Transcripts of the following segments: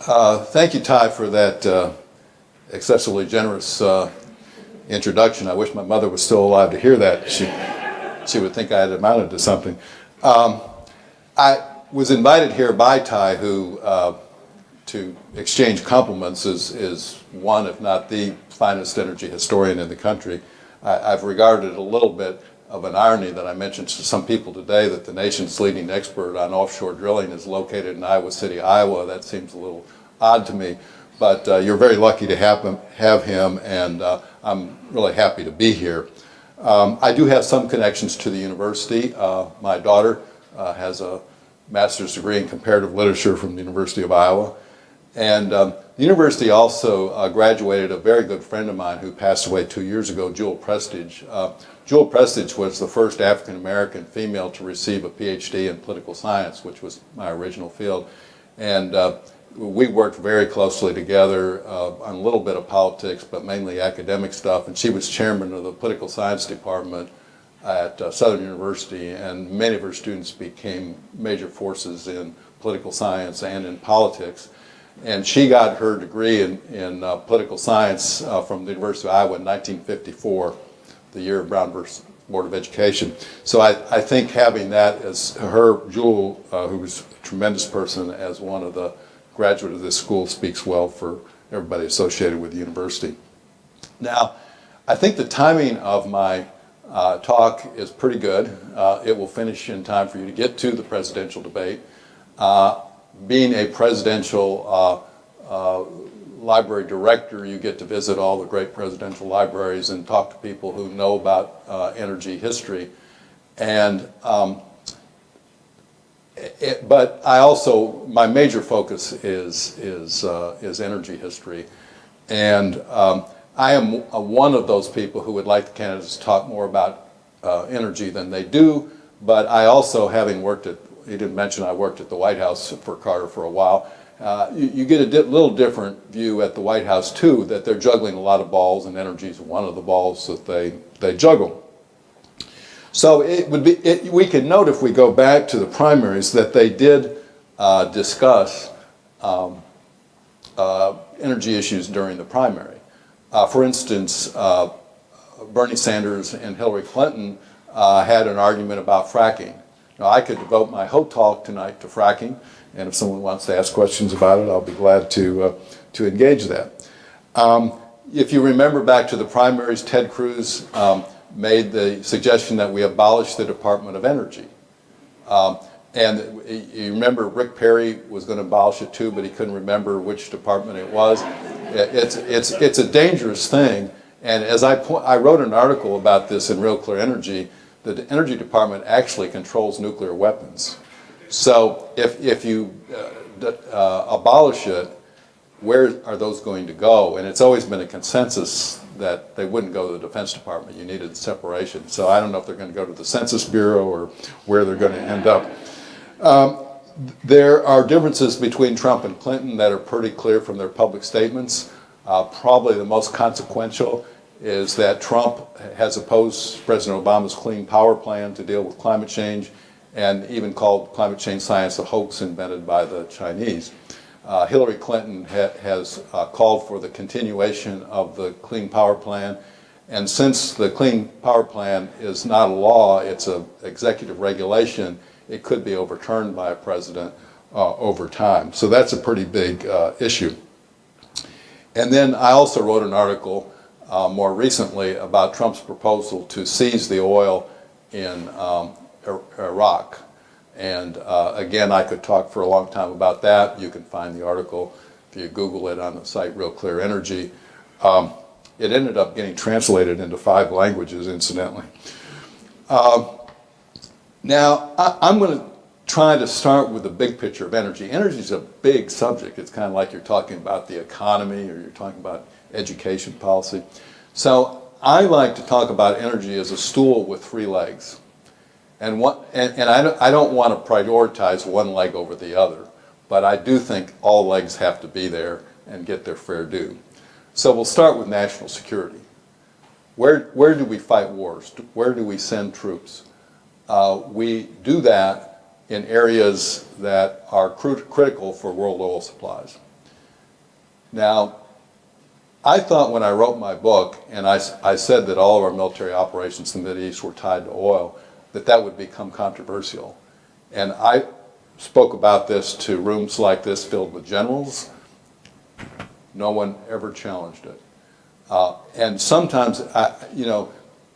Thank you, Ty, for that excessively generous introduction. I wish my mother was still alive to hear that. She would think I had amounted to something. I was invited here by Ty, who to exchange compliments is one, if not the finest energy historian in the country. I've regarded it a little bit of an irony that I mentioned to some people today that the nation's leading expert on offshore drilling is located in Iowa City, Iowa. That seems a little odd to me, but you're very lucky to have him, and I'm really happy to be here. I do have some connections to the university. My daughter has a master's degree in comparative literature from the University of Iowa. And the university also graduated a very good friend of mine who passed away 2 years ago, Jewel Prestige. Jewel Prestige was the first African-American female to receive a PhD in political science, which was my original field. And we worked very closely together on a little bit of politics, but mainly academic stuff. And she was chairman of the political science department at Southern University, and many of her students became major forces in political science and in politics. And she got her degree in political science from the University of Iowa in 1954, the year of Brown versus Board of Education. So I think having that as her, Jewel, who was a tremendous person, as one of the graduates of this school speaks well for everybody associated with the university. Now, I think the timing of my talk is pretty good. It will finish in time for you to get to the presidential debate. Being a presidential library director, you get to visit all the great presidential libraries and talk to people who know about energy history. And but I also, my major focus is energy history, and I am one of those people who would like the candidates to talk more about energy than they do. But I also, having worked at, he didn't mention I worked at the White House for Carter for a while. You get a little different view at the White House too, that they're juggling a lot of balls, and energy is one of the balls that they juggle. So it would be, we can note if we go back to the primaries that they did discuss energy issues during the primary. For instance, Bernie Sanders and Hillary Clinton had an argument about fracking. Now, I could devote my whole talk tonight to fracking, and if someone wants to ask questions about it, I'll be glad to engage that. If you remember back to the primaries, Ted Cruz made the suggestion that we abolish the Department of Energy. And you remember Rick Perry was going to abolish it too, but he couldn't remember which department it was. It's a dangerous thing, and as I wrote an article about this in Real Clear Energy. The Energy Department actually controls nuclear weapons. So if you abolish it, where are those going to go? And it's always been a consensus that they wouldn't go to the Defense Department. You needed separation. So I don't know if they're going to go to the Census Bureau or where they're going to end up. There are differences between Trump and Clinton that are pretty clear from their public statements. Probably the most consequential is that Trump has opposed President Obama's clean power plan to deal with climate change, and even called climate change science a hoax invented by the Chinese. Hillary Clinton has called for the continuation of the clean power plan, and since the clean power plan is not a law, it's an executive regulation, it could be overturned by a president over time. So that's a pretty big issue. And then I also wrote an article more recently about Trump's proposal to seize the oil in Iraq. And again, I could talk for a long time about that. You can find the article if you Google it on the site Real Clear Energy. It ended up getting translated into 5 languages, incidentally. Now, I'm going to try to start with the big picture of energy. Energy is a big subject. It's kind of like you're talking about the economy or you're talking about education policy. So I like to talk about energy as a stool with 3 legs. And I don't want to prioritize one leg over the other, but I do think all legs have to be there and get their fair due. So we'll start with national security. Where do we fight wars? Where do we send troops? We do that in areas that are critical for world oil supplies. Now, I thought when I wrote my book, and I said that all of our military operations in the Middle East were tied to oil, that would become controversial. And I spoke about this to rooms like this filled with generals. No one ever challenged it. And sometimes,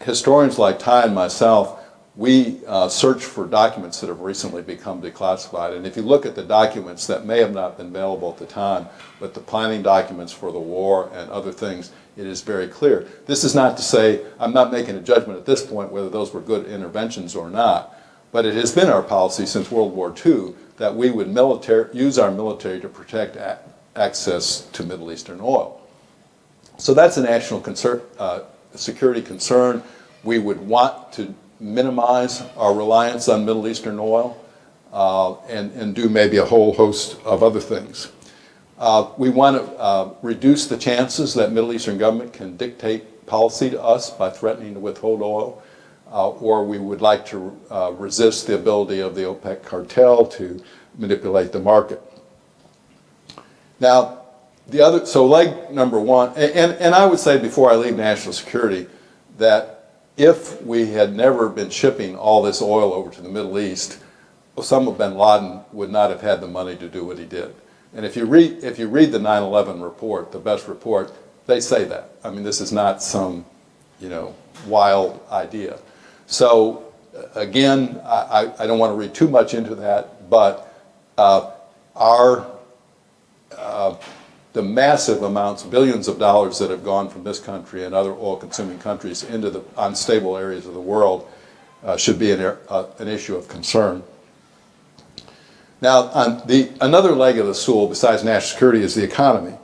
historians like Ty and myself, we search for documents that have recently become declassified. And if you look at the documents that may have not been available at the time, but the planning documents for the war and other things, it is very clear. This is not to say, I'm not making a judgment at this point whether those were good interventions or not, but it has been our policy since World War II that we would use our military to protect access to Middle Eastern oil. So that's a national security concern. We would want to minimize our reliance on Middle Eastern oil and do maybe a whole host of other things. We want to reduce the chances that Middle Eastern government can dictate policy to us by threatening to withhold oil, or we would like to resist the ability of the OPEC cartel to manipulate the market. Now, so leg number one, and I would say before I leave national security that if we had never been shipping all this oil over to the Middle East, Osama bin Laden would not have had the money to do what he did. And if you read the 9/11 report, the best report, they say that. I mean, this is not some, wild idea. So again, I don't want to read too much into that, but the massive amounts, billions of dollars that have gone from this country and other oil-consuming countries into the unstable areas of the world should be an issue of concern. Now, another leg of the stool besides national security is the economy.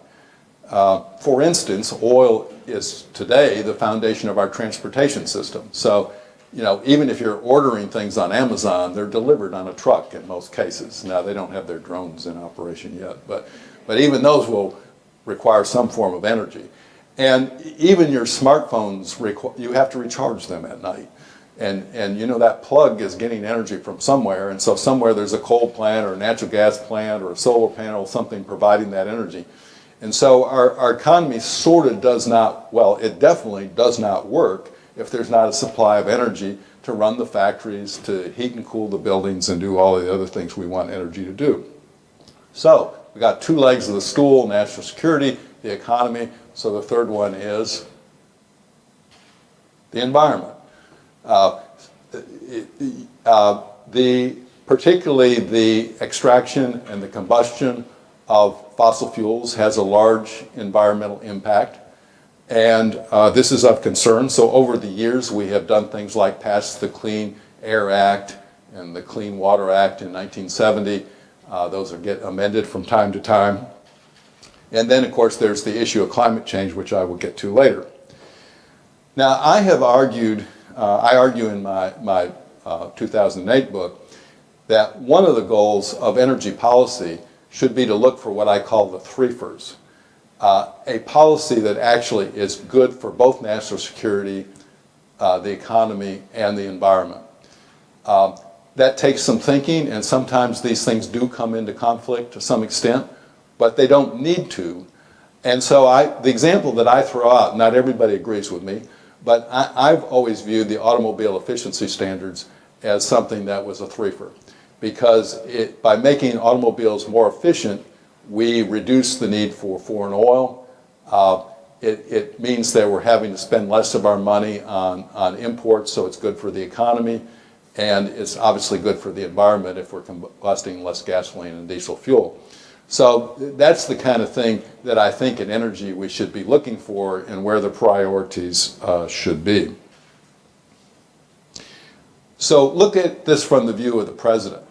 For instance, oil is today the foundation of our transportation system. So, even if you're ordering things on Amazon, they're delivered on a truck in most cases. Now, they don't have their drones in operation yet, but even those will require some form of energy. And even your smartphones, you have to recharge them at night. And that plug is getting energy from somewhere, and so somewhere there's a coal plant or a natural gas plant or a solar panel, something providing that energy. And so our economy sort of does not, well, it definitely does not work if there's not a supply of energy to run the factories, to heat and cool the buildings, and do all the other things we want energy to do. So we got two legs of the stool: national security, the economy. So the third one is the environment. Particularly the extraction and the combustion of fossil fuels has a large environmental impact, and this is of concern. So over the years we have done things like pass the Clean Air Act and the Clean Water Act in 1970. Those get amended from time to time. And then, of course, there's the issue of climate change, which I will get to later. Now, I argue in my 2008 book that one of the goals of energy policy should be to look for what I call the threefers, a policy that actually is good for both national security, the economy, and the environment. That takes some thinking, and sometimes these things do come into conflict to some extent, but they don't need to. And so the example that I throw out, not everybody agrees with me, but I've always viewed the automobile efficiency standards as something that was a threefer, because by making automobiles more efficient, we reduce the need for foreign oil. It means that we're having to spend less of our money on imports, so it's good for the economy, and it's obviously good for the environment if we're combusting less gasoline and diesel fuel. So that's the kind of thing that I think in energy we should be looking for and where the priorities should be. So look at this from the view of the president.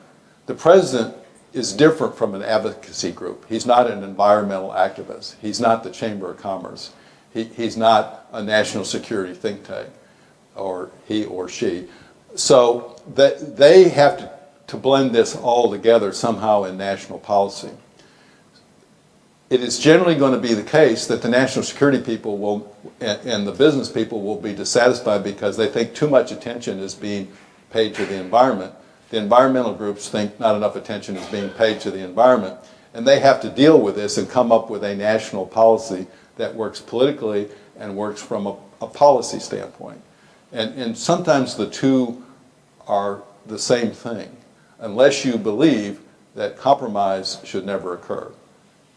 The president is different from an advocacy group. He's not an environmental activist. He's not the Chamber of Commerce. He's not a national security think tank, or he or she. So they have to blend this all together somehow in national policy. It is generally going to be the case that the national security people will, and the business people will be dissatisfied because they think too much attention is being paid to the environment. The environmental groups think not enough attention is being paid to the environment. And they have to deal with this and come up with a national policy that works politically and works from a policy standpoint. And sometimes the two are the same thing, unless you believe that compromise should never occur.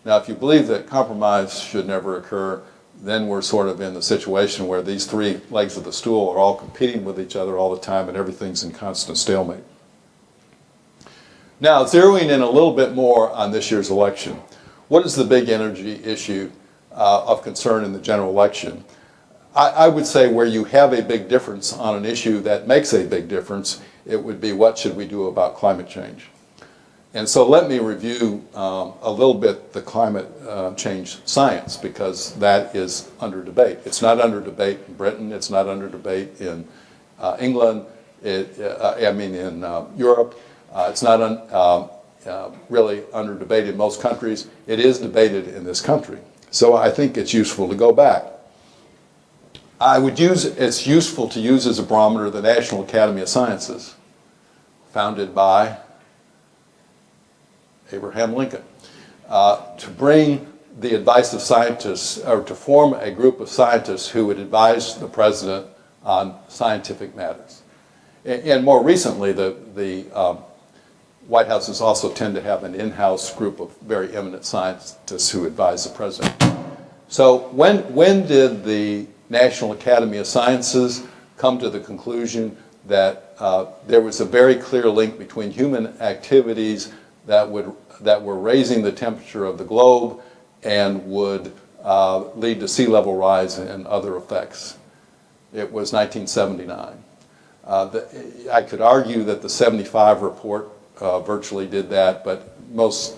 Now, if you believe that compromise should never occur, then we're sort of in the situation where these three legs of the stool are all competing with each other all the time and everything's in constant stalemate. Now, zeroing in a little bit more on this year's election, what is the big energy issue of concern in the general election? I would say where you have a big difference on an issue that makes a big difference, it would be what should we do about climate change. And so let me review a little bit the climate change science, because that is under debate. It's not under debate in Britain, it's not under debate in England, in Europe. It's not really under debate in most countries. It is debated in this country. So I think it's useful to go back. It's useful to use as a barometer the National Academy of Sciences, founded by Abraham Lincoln, to bring the advice of scientists, or to form a group of scientists who would advise the president on scientific matters. And more recently, the White Houses also tend to have an in-house group of very eminent scientists who advise the president. So when did the National Academy of Sciences come to the conclusion that there was a very clear link between human activities that were raising the temperature of the globe and would lead to sea level rise and other effects? It was 1979. I could argue that the 75 report virtually did that, but most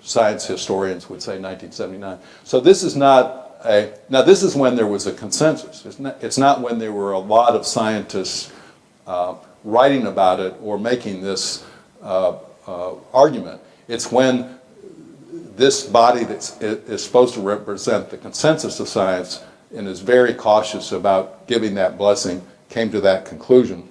science historians would say 1979. So this is not now this is when there was a consensus. It's not when there were a lot of scientists writing about it or making this argument. It's when this body that is supposed to represent the consensus of science and is very cautious about giving that blessing came to that conclusion.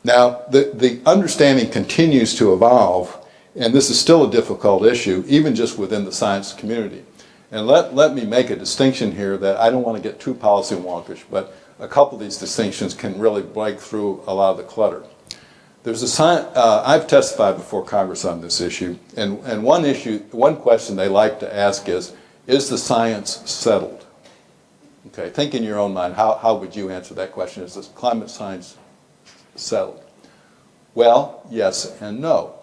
Now, the understanding continues to evolve, and this is still a difficult issue, even just within the science community. And let me make a distinction here that I don't want to get too policy wonkish, but a couple of these distinctions can really break through a lot of the clutter. There's I've testified before Congress on this issue, and one question they like to ask is the science settled? Okay, think in your own mind, how would you answer that question? Is this climate science settled? Well, yes and no.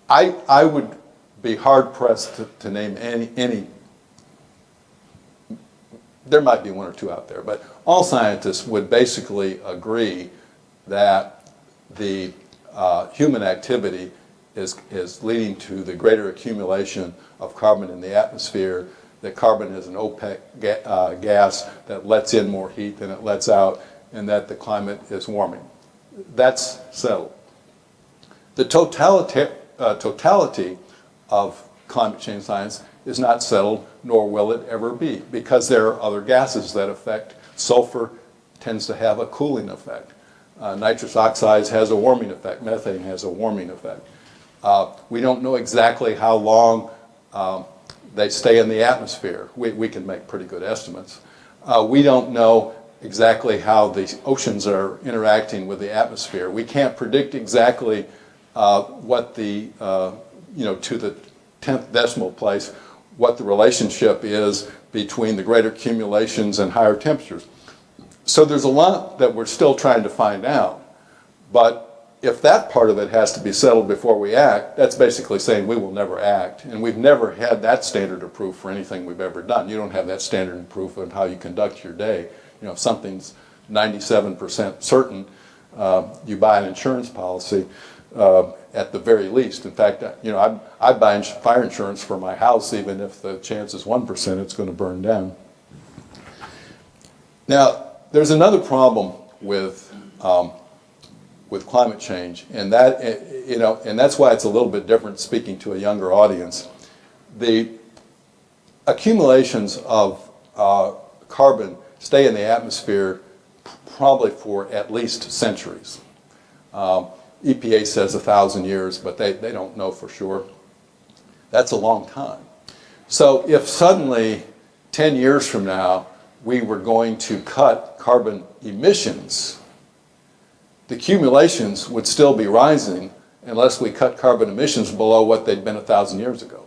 I would be hard pressed to name any, there might be one or two out there, but all scientists would basically agree that the human activity is leading to the greater accumulation of carbon in the atmosphere, that carbon is an OPEC gas that lets in more heat than it lets out, and that the climate is warming. That's settled. The totality of climate change science is not settled, nor will it ever be, because there are other gases that affect. Sulfur tends to have a cooling effect. Nitrous oxides has a warming effect. Methane has a warming effect. We don't know exactly how long they stay in the atmosphere. We can make pretty good estimates. We don't know exactly how the oceans are interacting with the atmosphere. We can't predict exactly what the, to the 10th decimal place, what the relationship is between the greater accumulations and higher temperatures. So there's a lot that we're still trying to find out. But if that part of it has to be settled before we act, that's basically saying we will never act. And we've never had that standard of proof for anything we've ever done. You don't have that standard of proof on how you conduct your day. If something's 97% certain, you buy an insurance policy at the very least. In fact, I buy fire insurance for my house even if the chance is 1% it's going to burn down. Now, there's another problem with climate change, and that's why it's a little bit different speaking to a younger audience. The accumulations of carbon stay in the atmosphere probably for at least centuries. EPA says 1,000 years, but they don't know for sure. That's a long time. So if suddenly 10 years from now we were going to cut carbon emissions, the accumulations would still be rising unless we cut carbon emissions below what they'd been 1,000 years ago.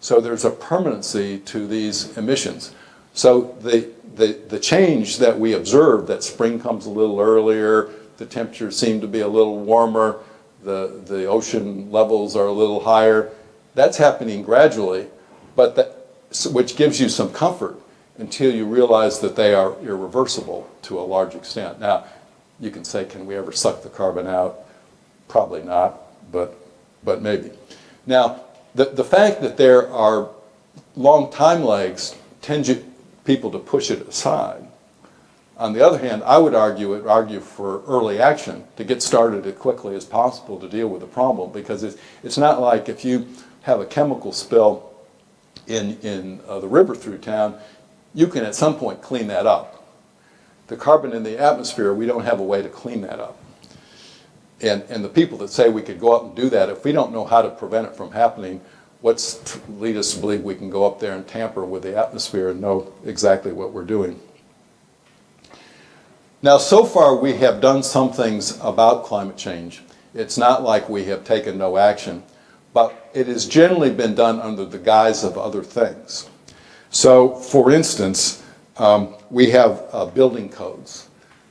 So there's a permanency to these emissions. So the change that we observed, that spring comes a little earlier, the temperatures seem to be a little warmer, the ocean levels are a little higher, that's happening gradually, but which gives you some comfort until you realize that they are irreversible to a large extent. Now, you can say, can we ever suck the carbon out? Probably not, but maybe. Now, the fact that there are long time lags tends people to push it aside. On the other hand, I would argue for early action to get started as quickly as possible to deal with the problem, because it's not like if you have a chemical spill in the river through town, you can at some point clean that up. The carbon in the atmosphere, we don't have a way to clean that up. And the people that say we could go up and do that, if we don't know how to prevent it from happening, what's to lead us to believe we can go up there and tamper with the atmosphere and know exactly what we're doing? Now, so far we have done some things about climate change. It's not like we have taken no action, but it has generally been done under the guise of other things. So, for instance, we have building codes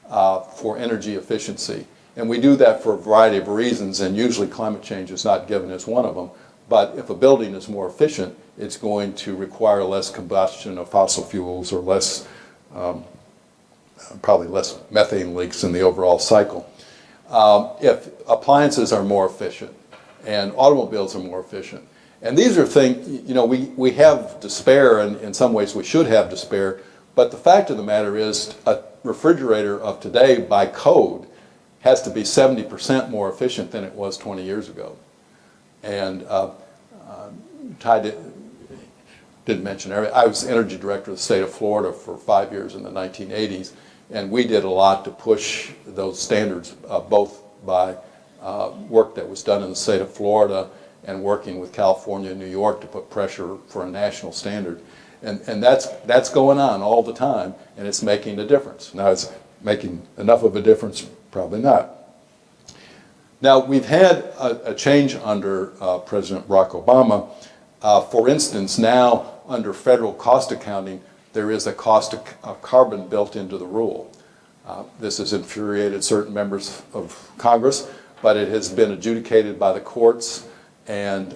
for energy efficiency. And we do that for a variety of reasons, and usually climate change is not given as one of them. But if a building is more efficient, it's going to require less combustion of fossil fuels, or less, probably less methane leaks in the overall cycle. If appliances are more efficient, and automobiles are more efficient. And these are things, you know, we have despair, and in some ways we should have despair, but the fact of the matter is a refrigerator of today by code has to be 70% more efficient than it was 20 years ago. And Ty didn't mention, I was energy director of the state of Florida for 5 years in the 1980s, and we did a lot to push those standards, both by work that was done in the state of Florida and working with California and New York to put pressure for a national standard. And that's going on all the time, and it's making a difference. Now, it's making enough of a difference? Probably not. Now, we've had a change under President Barack Obama. For instance, now under federal cost accounting, there is a cost of carbon built into the rule. This has infuriated certain members of Congress, but it has been adjudicated by the courts and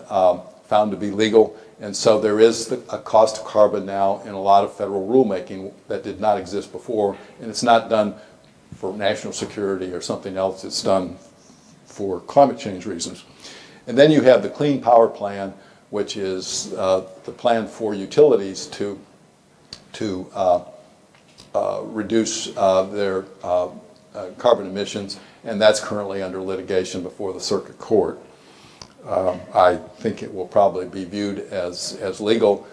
found to be legal. And so there is a cost of carbon now in a lot of federal rulemaking that did not exist before. And it's not done for national security or something else. It's done for climate change reasons. And then you have the Clean Power Plan, which is the plan for utilities to reduce their carbon emissions, and that's currently under litigation before the Circuit Court. I think it will probably be viewed as legal.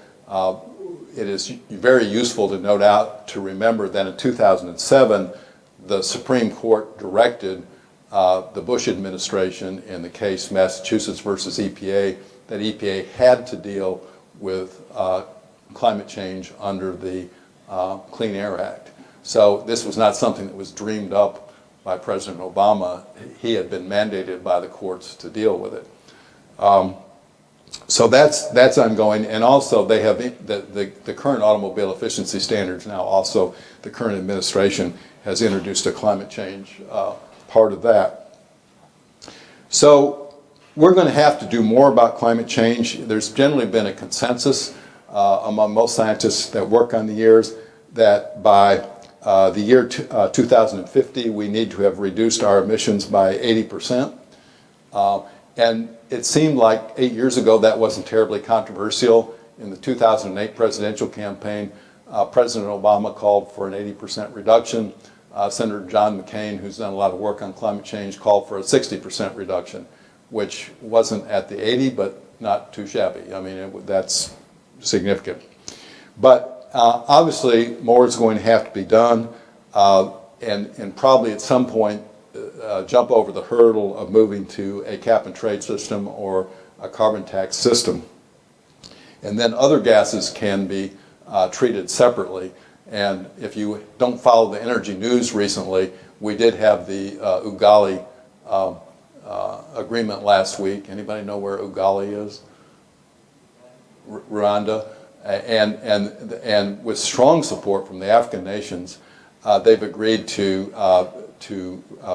It is very useful to note out, to remember that in 2007, the Supreme Court directed the Bush administration in the case Massachusetts versus EPA, that EPA had to deal with climate change under the Clean Air Act. So this was not something that was dreamed up by President Obama. He had been mandated by the courts to deal with it. So that's ongoing, and also they have the current automobile efficiency standards now. Also, the current administration has introduced a climate change part of that. So we're going to have to do more about climate change. There's generally been a consensus among most scientists that work on the years that by the year 2050 we need to have reduced our emissions by 80%. And it seemed like 8 years ago that wasn't terribly controversial. In the 2008 presidential campaign, President Obama called for an 80% reduction. Senator John McCain, who's done a lot of work on climate change, called for a 60% reduction, which wasn't at the 80, but not too shabby. I mean, that's significant. But obviously, more is going to have to be done, and probably at some point, jump over the hurdle of moving to a cap and trade system or a carbon tax system. And then other gases can be treated separately. And if you don't follow the energy news recently, we did have the Ugali agreement last week. Anybody know where Ugali is? Rwanda. And with strong support from the African nations, they've agreed to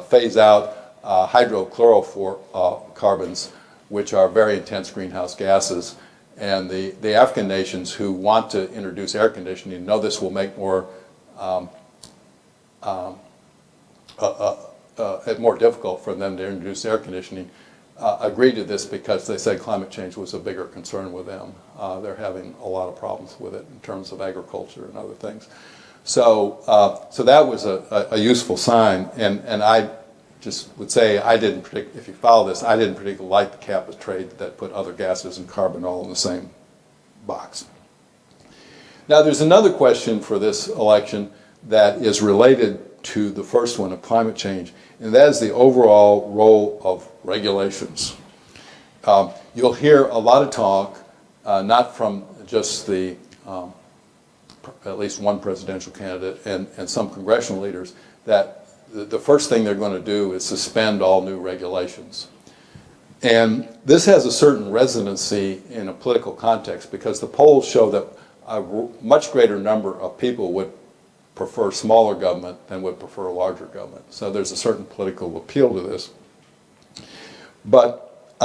phase out hydrochlorofluorocarbons, which are very intense greenhouse gases. And the African nations who want to introduce air conditioning know this will make it more difficult for them to introduce air conditioning, agreed to this because they said climate change was a bigger concern with them. They're having a lot of problems with it in terms of agriculture and other things. So that was a useful sign, and I just would say I didn't predict, if you follow this, I didn't particularly like the cap and trade that put other gases and carbon all in the same box. Now there's another question for this election that is related to the first one of climate change, and that is the overall role of regulations. You'll hear a lot of talk, not from just the at least one presidential candidate and some congressional leaders, that the first thing they're going to do is suspend all new regulations. And this has a certain resonancy in a political context because the polls show that a much greater number of people would prefer smaller government than would prefer larger government. So there's a certain political appeal to this. But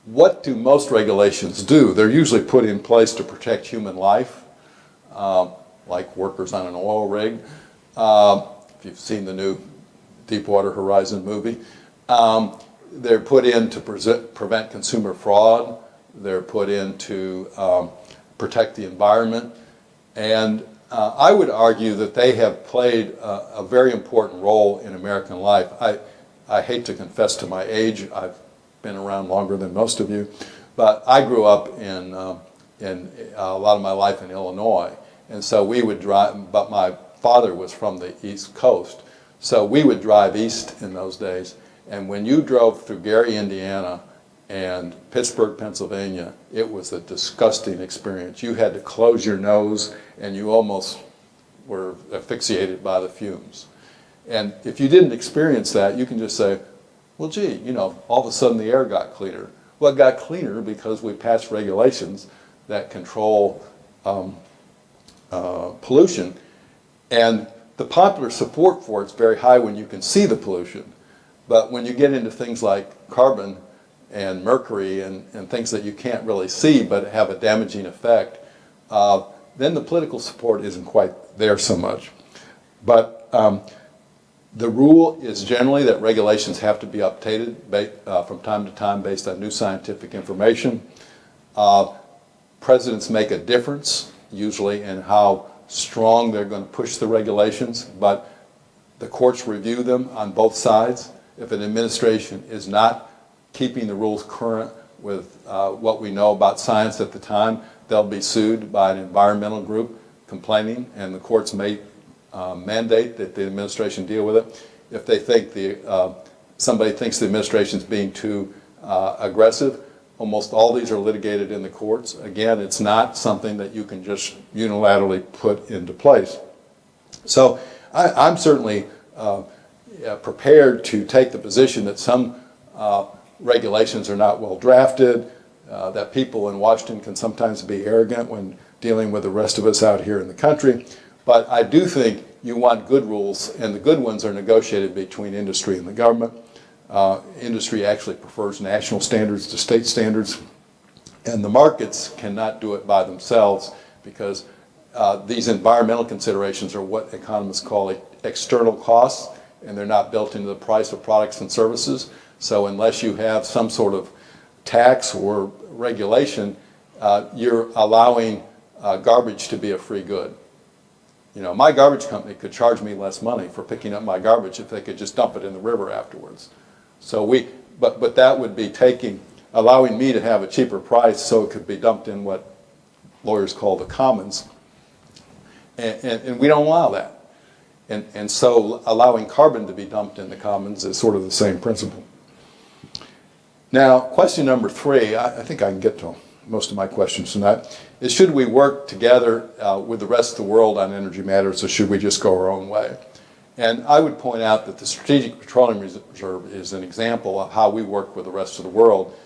what do most regulations do? They're usually put in place to protect human life, like workers on an oil rig. If you've seen the new Deepwater Horizon movie. They're put in to prevent consumer fraud. They're put in to protect the environment. And I would argue that they have played a very important role in American life. I hate to confess to my age. I've been around longer than most of you. But I grew up in a lot of my life in Illinois. And so we would drive, but my father was from the East Coast. So we would drive east in those days. And when you drove through Gary, Indiana and Pittsburgh, Pennsylvania, it was a disgusting experience. You had to close your nose and you almost were asphyxiated by the fumes. And if you didn't experience that, you can just say, well, gee, you know, all of a sudden the air got cleaner. Well, it got cleaner because we passed regulations that control pollution. And the popular support for it's very high when you can see the pollution. But when you get into things like carbon and mercury and things that you can't really see but have a damaging effect, then the political support isn't quite there so much. But the rule is generally that regulations have to be updated from time to time based on new scientific information. Presidents make a difference, usually, in how strong they're going to push the regulations, but the courts review them on both sides. If an administration is not keeping the rules current with what we know about science at the time, they'll be sued by an environmental group complaining, and the courts may mandate that the administration deal with it. If they think somebody thinks the administration is being too aggressive, almost all these are litigated in the courts. Again, it's not something that you can just unilaterally put into place. So I'm certainly prepared to take the position that some regulations are not well drafted, that people in Washington can sometimes be arrogant when dealing with the rest of us out here in the country. But I do think you want good rules, and the good ones are negotiated between industry and the government. Industry actually prefers national standards to state standards, and the markets cannot do it by themselves because these environmental considerations are what economists call external costs, and they're not built into the price of products and services. So unless you have some sort of tax or regulation, you're allowing garbage to be a free good. You know, my garbage company could charge me less money for picking up my garbage if they could just dump it in the river afterwards. So but that would be allowing me to have a cheaper price so it could be dumped in what lawyers call the commons. And we don't allow that. And so allowing carbon to be dumped in the commons is sort of the same principle. Now, question number 3, I think I can get to most of my questions tonight, is should we work together with the rest of the world on energy matters, or should we just go our own way? And I would point out that the Strategic Petroleum Reserve is an example of how we work with the rest of the world.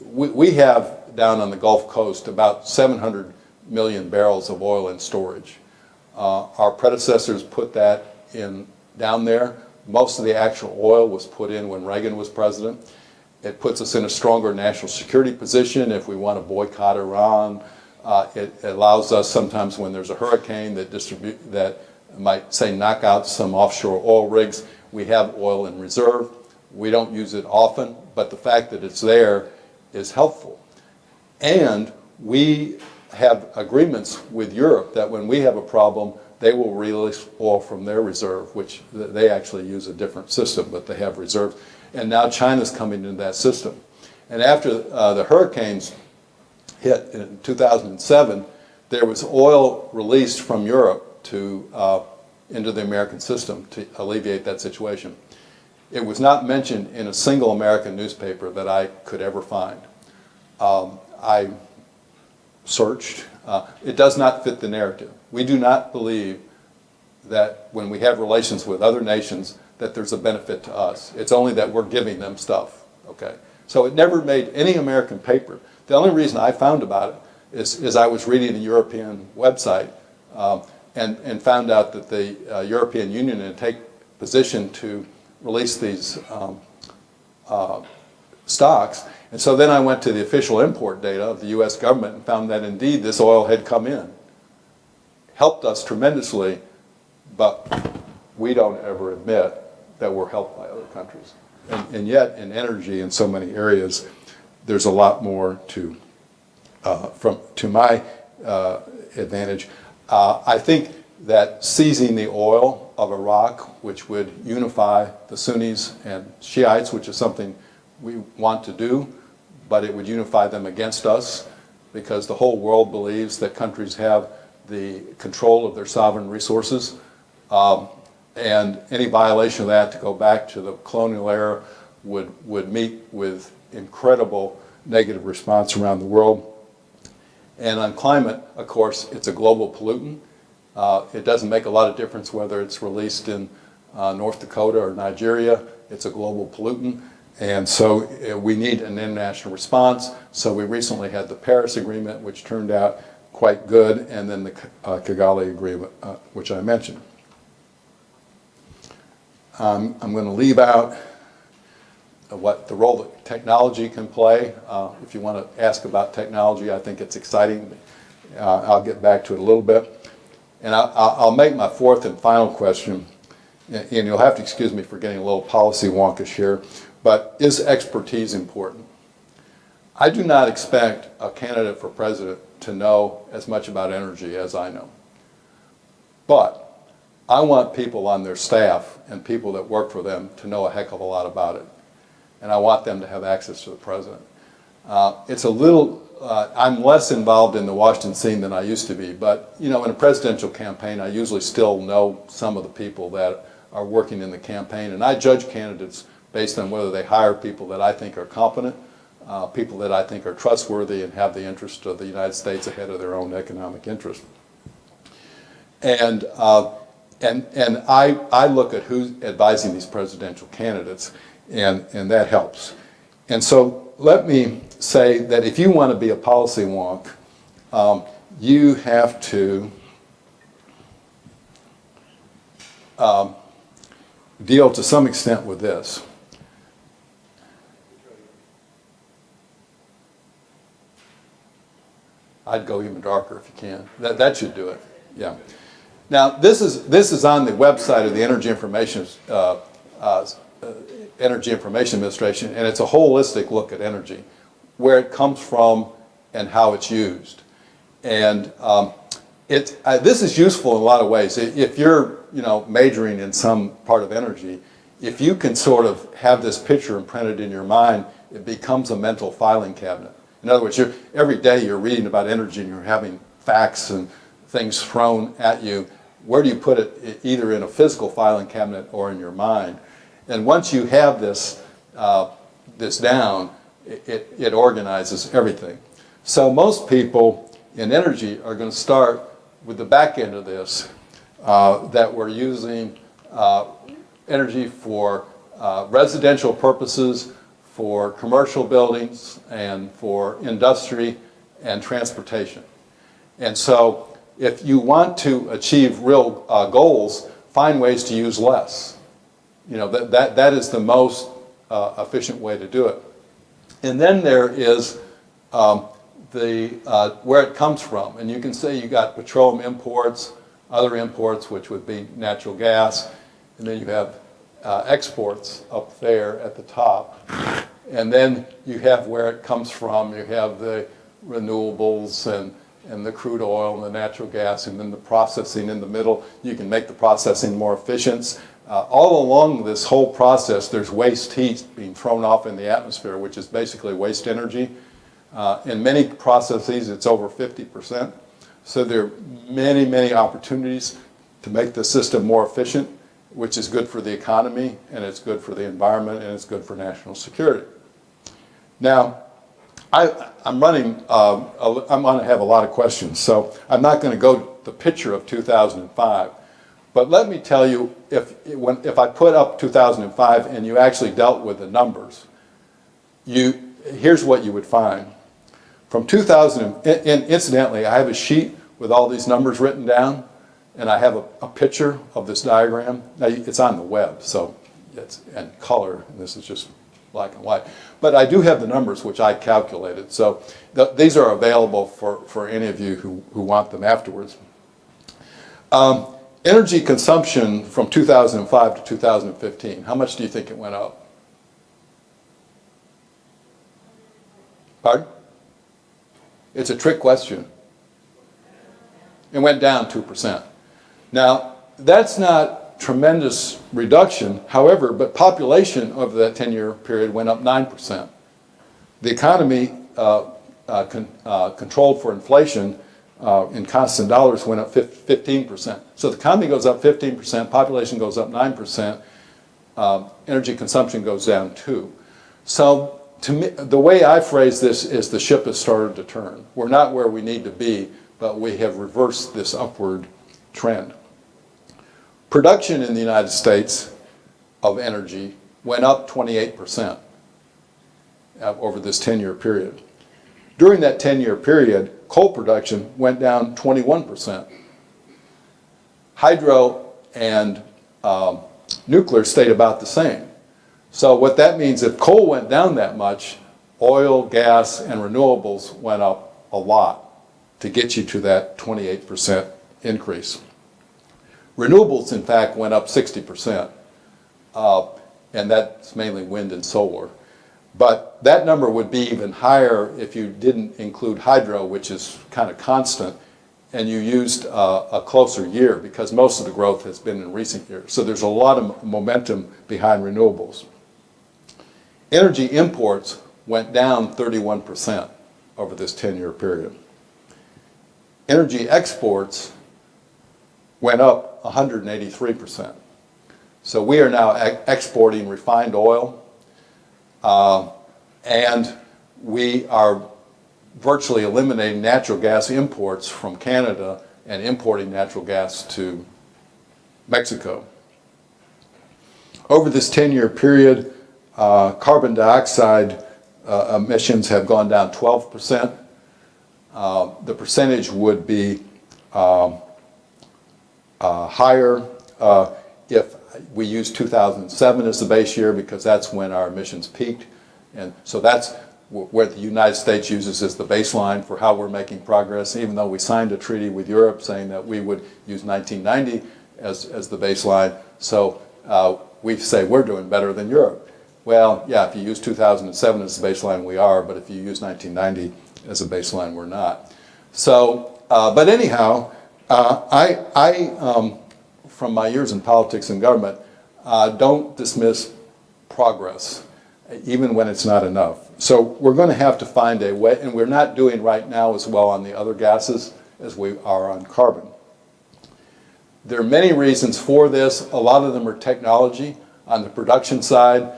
We have down on the Gulf Coast about 700 million barrels of oil in storage. Our predecessors put that in down there. Most of the actual oil was put in when Reagan was president. It puts us in a stronger national security position if we want to boycott Iran. It allows us sometimes when there's a hurricane that might, say, knock out some offshore oil rigs. We have oil in reserve. We don't use it often, but the fact that it's there is helpful. And we have agreements with Europe that when we have a problem, they will release oil from their reserve, which they actually use a different system, but they have reserves. And now China's coming into that system. And after the hurricanes hit in 2007, there was oil released from Europe into the American system to alleviate that situation. It was not mentioned in a single American newspaper that I could ever find. I searched. It does not fit the narrative. We do not believe that when we have relations with other nations that there's a benefit to us. It's only that we're giving them stuff, okay? So it never made any American paper. The only reason I found about it is I was reading a European website and found out that the European Union had taken position to release these stocks. And so then I went to the official import data of the US government and found that indeed this oil had come in. Helped us tremendously, but we don't ever admit that we're helped by other countries. And yet in energy in so many areas, there's a lot more to my advantage. I think that seizing the oil of Iraq, which would unify the Sunnis and Shiites, which is something we want to do, but it would unify them against us because the whole world believes that countries have the control of their sovereign resources. And any violation of that, to go back to the colonial era, would meet with incredible negative response around the world. And on climate, of course, it's a global pollutant. It doesn't make a lot of difference whether it's released in North Dakota or Nigeria. It's a global pollutant. And so we need an international response. So we recently had the Paris Agreement, which turned out quite good, and then the Kigali Agreement, which I mentioned. I'm going to leave out what the role that technology can play. If you want to ask about technology, I think it's exciting. I'll get back to it a little bit. And I'll make my fourth and final question, and you'll have to excuse me for getting a little policy wonkish here, but is expertise important? I do not expect a candidate for president to know as much about energy as I know. But I want people on their staff and people that work for them to know a heck of a lot about it. And I want them to have access to the president. It's a little, I'm less involved in the Washington scene than I used to be, but you know, in a presidential campaign, I usually still know some of the people that are working in the campaign, and I judge candidates based on whether they hire people that I think are competent, people that I think are trustworthy and have the interest of the United States ahead of their own economic interest. And I look at who's advising these presidential candidates, and that helps. And so let me say that if you want to be a policy wonk, you have to deal to some extent with this. I'd go even darker if you can. That should do it. Yeah. Now this is on the website of the Energy Information Administration, and it's a holistic look at energy, where it comes from and how it's used. And this is useful in a lot of ways. If you're majoring in some part of energy, if you can sort of have this picture imprinted in your mind, it becomes a mental filing cabinet. In other words, every day you're reading about energy and you're having facts and things thrown at you, where do you put it, either in a physical filing cabinet or in your mind? And once you have this, this down, it organizes everything. So most people in energy are going to start with the back end of this, that we're using energy for residential purposes, for commercial buildings, and for industry and transportation. And so if you want to achieve real goals, find ways to use less. You know, that is the most efficient way to do it. And then there is where it comes from. And you can say you got petroleum imports, other imports, which would be natural gas, and then you have exports up there at the top. And then you have where it comes from. You have the renewables and the crude oil and the natural gas, and then the processing in the middle. You can make the processing more efficient. All along this whole process, there's waste heat being thrown off in the atmosphere, which is basically waste energy. In many processes, it's over 50%. So there are many, many opportunities to make the system more efficient, which is good for the economy, and it's good for the environment, and it's good for national security. Now, I'm running, I'm going to have a lot of questions, so I'm not going to go to the picture of 2005. But let me tell you, if I put up 2005 and you actually dealt with the numbers, here's what you would find. From 2000, and incidentally, I have a sheet with all these numbers written down, and I have a picture of this diagram. Now, it's on the web, so it's in color, and this is just black and white. But I do have the numbers, which I calculated. So these are available for any of you who want them afterwards. Energy consumption from 2005 to 2015, how much do you think it went up? Pardon? It's a trick question. It went down 2%. Now, that's not tremendous reduction, however, but population over that 10-year period went up 9%. The economy controlled for inflation in constant dollars went up 15%. So the economy goes up 15%, population goes up 9%, energy consumption goes down 2%. So to me, the way I phrase this is the ship has started to turn. We're not where we need to be, but we have reversed this upward trend. Production in the United States of energy went up 28% over this 10-year period. During that 10-year period, coal production went down 21%. Hydro and nuclear stayed about the same. So what that means, if coal went down that much, oil, gas, and renewables went up a lot to get you to that 28% increase. Renewables, in fact, went up 60%, and that's mainly wind and solar. But that number would be even higher if you didn't include hydro, which is kind of constant, and you used a closer year, because most of the growth has been in recent years. So there's a lot of momentum behind renewables. Energy imports went down 31% over this 10-year period. Energy exports went up 183%. So we are now exporting refined oil, and we are virtually eliminating natural gas imports from Canada and importing natural gas to Mexico. Over this 10-year period, carbon dioxide emissions have gone down 12%. The percentage would be higher if we use 2007 as the base year, because that's when our emissions peaked. And so that's what the United States uses as the baseline for how we're making progress, even though we signed a treaty with Europe saying that we would use 1990 as the baseline. So we say we're doing better than Europe. Well, yeah, if you use 2007 as the baseline, we are, but if you use 1990 as a baseline, we're not. So, but anyhow, from my years in politics and government, don't dismiss progress, even when it's not enough. So we're going to have to find a way, and we're not doing right now as well on the other gases as we are on carbon. There are many reasons for this. A lot of them are technology. On the production side,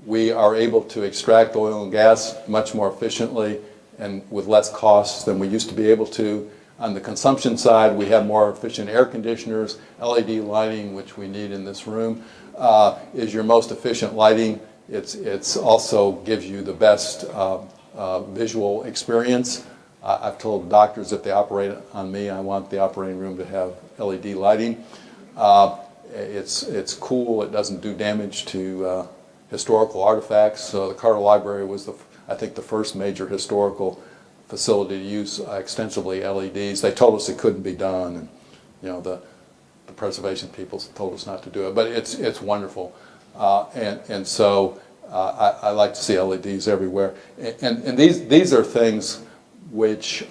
we are able to extract oil and gas much more efficiently and with less costs than we used to be able to. On the consumption side, we have more efficient air conditioners. LED lighting, which we need in this room, is your most efficient lighting. It's also gives you the best visual experience. I've told doctors if they operate on me, I want the operating room to have LED lighting. It's cool. It doesn't do damage to historical artifacts. So the Carter Library was, I think, the first major historical facility to use extensively LEDs. They told us it couldn't be done, and the preservation people told us not to do it. But it's wonderful, and so I like to see LEDs everywhere. And these are things which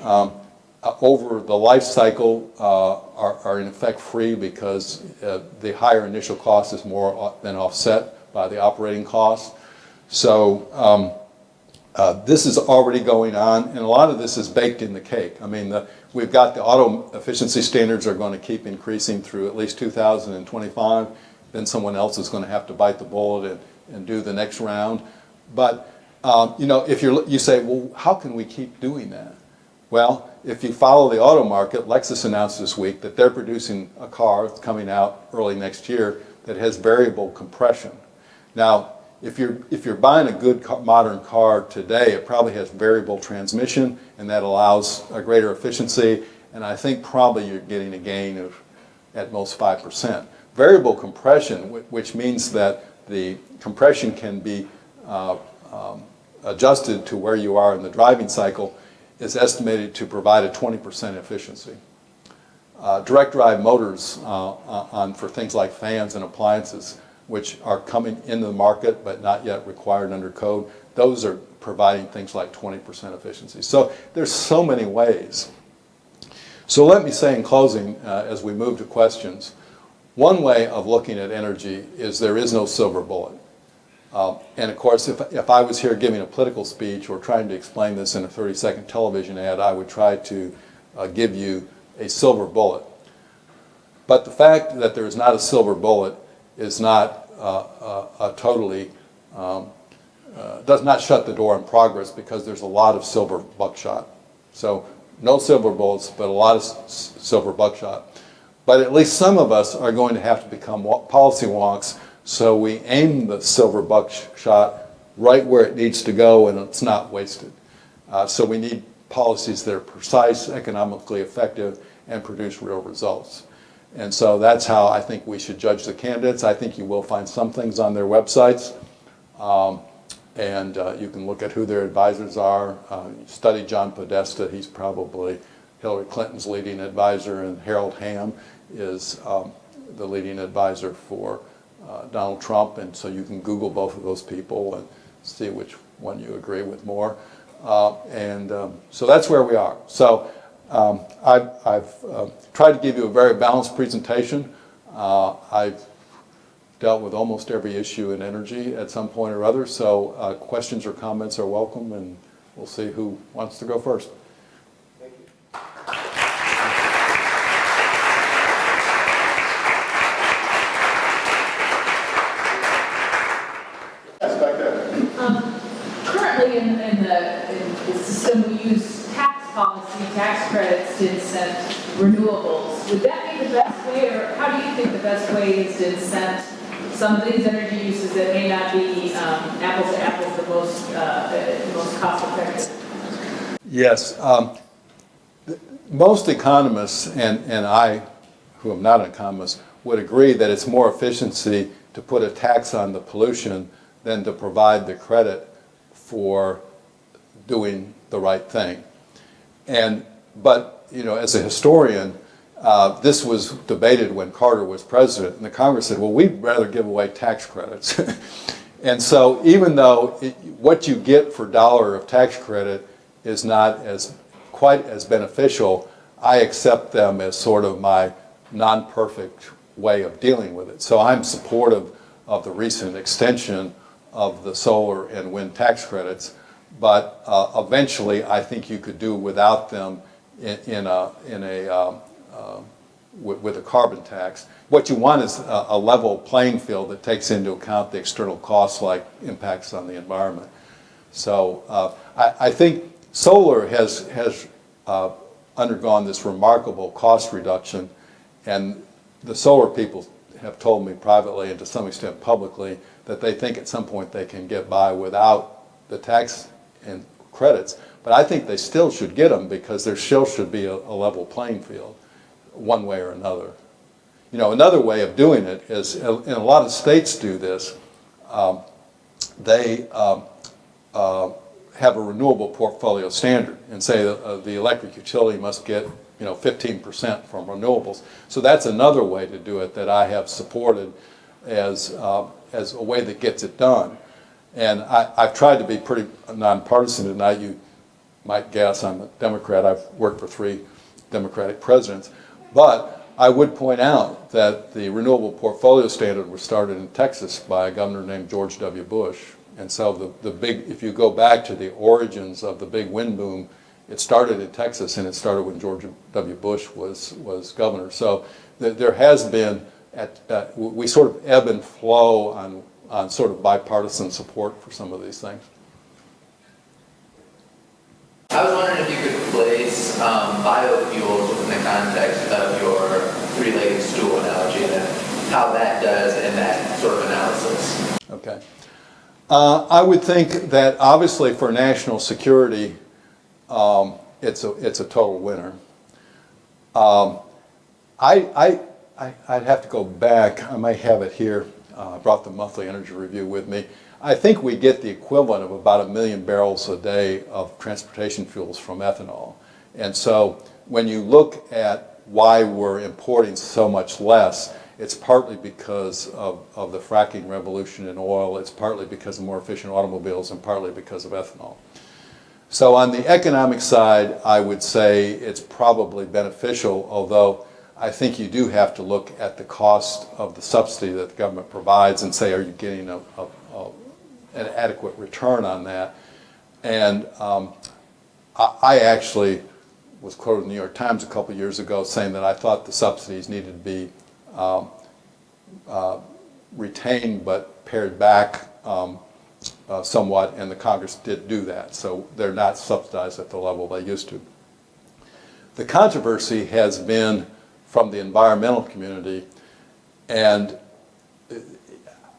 over the life cycle are in effect free because the higher initial cost is more than offset by the operating cost. So this is already going on, and a lot of this is baked in the cake. I mean, we've got the auto efficiency standards are going to keep increasing through at least 2025. Then someone else is going to have to bite the bullet and do the next round. But if you say, well, how can we keep doing that? Well, if you follow the auto market, Lexus announced this week that they're producing a car that's coming out early next year that has variable compression. Now, if you're buying a good modern car today, it probably has variable transmission, and that allows a greater efficiency. And I think probably you're getting a gain of at most 5%. Variable compression, which means that the compression can be adjusted to where you are in the driving cycle, is estimated to provide a 20% efficiency. Direct drive motors for things like fans and appliances, which are coming into the market but not yet required under code, those are providing things like 20% efficiency. So there's so many ways. So let me say in closing, as we move to questions, one way of looking at energy is there is no silver bullet. And of course, if I was here giving a political speech or trying to explain this in a 30-second television ad, I would try to give you a silver bullet. But the fact that there is not a silver bullet is not does not shut the door on progress, because there's a lot of silver buckshot. So no silver bullets, but a lot of silver buckshot. But at least some of us are going to have to become policy wonks, so we aim the silver buckshot right where it needs to go and it's not wasted. So we need policies that are precise, economically effective, and produce real results. And so that's how I think we should judge the candidates. I think you will find some things on their websites, and you can look at who their advisors are. Study John Podesta. He's probably Hillary Clinton's leading advisor, and Harold Hamm is the leading advisor for Donald Trump. And so you can Google both of those people and see which one you agree with more. So that's where we are. So I've tried to give you a very balanced presentation. I've dealt with almost every issue in energy at some point or other, so questions or comments are welcome, and we'll see who wants to go first. Thank you. Yes, back there. Currently in the system, we use tax policy, tax credits to incent renewables. Would that be the best way, or how do you think the best way is to incent some of these energy uses that may not be apples to apples, the most cost effective? Yes. Most economists, and I, who am not an economist, would agree that it's more efficiency to put a tax on the pollution than to provide the credit for doing the right thing. But as a historian, this was debated when Carter was president, and the Congress said, well, we'd rather give away tax credits. And so even though what you get for dollar of tax credit is not quite as beneficial, I accept them as sort of my non-perfect way of dealing with it. So I'm supportive of the recent extension of the solar and wind tax credits, but eventually I think you could do without them in a with a carbon tax. What you want is a level playing field that takes into account the external costs like impacts on the environment. So I think solar has undergone this remarkable cost reduction, and the solar people have told me privately and to some extent publicly that they think at some point they can get by without the tax and credits. But I think they still should get them because there still should be a level playing field one way or another. You know, another way of doing it is, and a lot of states do this, they have a renewable portfolio standard and say the electric utility must get 15% from renewables. So that's another way to do it that I have supported as a way that gets it done. And I've tried to be pretty nonpartisan tonight. You might guess I'm a Democrat. I've worked for 3 Democratic presidents. But I would point out that the renewable portfolio standard was started in Texas by a governor named George W. Bush. And so if you go back to the origins of the big wind boom, it started in Texas, and it started when George W. Bush was governor. So there has been, we sort of ebb and flow on sort of bipartisan support for some of these things. I was wondering if you could place biofuels within the context of your 3-legged stool analogy and how that does in that sort of analysis. Okay. I would think that obviously for national security, it's a total winner. I'd have to go back. I might have it here. I brought the monthly energy review with me. I think we get the equivalent of about 1 million barrels a day of transportation fuels from ethanol. And so when you look at why we're importing so much less, it's partly because of the fracking revolution in oil, it's partly because of more efficient automobiles, and partly because of ethanol. So on the economic side, I would say it's probably beneficial, although I think you do have to look at the cost of the subsidy that the government provides and say, are you getting an adequate return on that? And I actually was quoted in the New York Times a couple years ago saying that I thought the subsidies needed to be retained but pared back somewhat, and the Congress did do that. So they're not subsidized at the level they used to. The controversy has been from the environmental community, and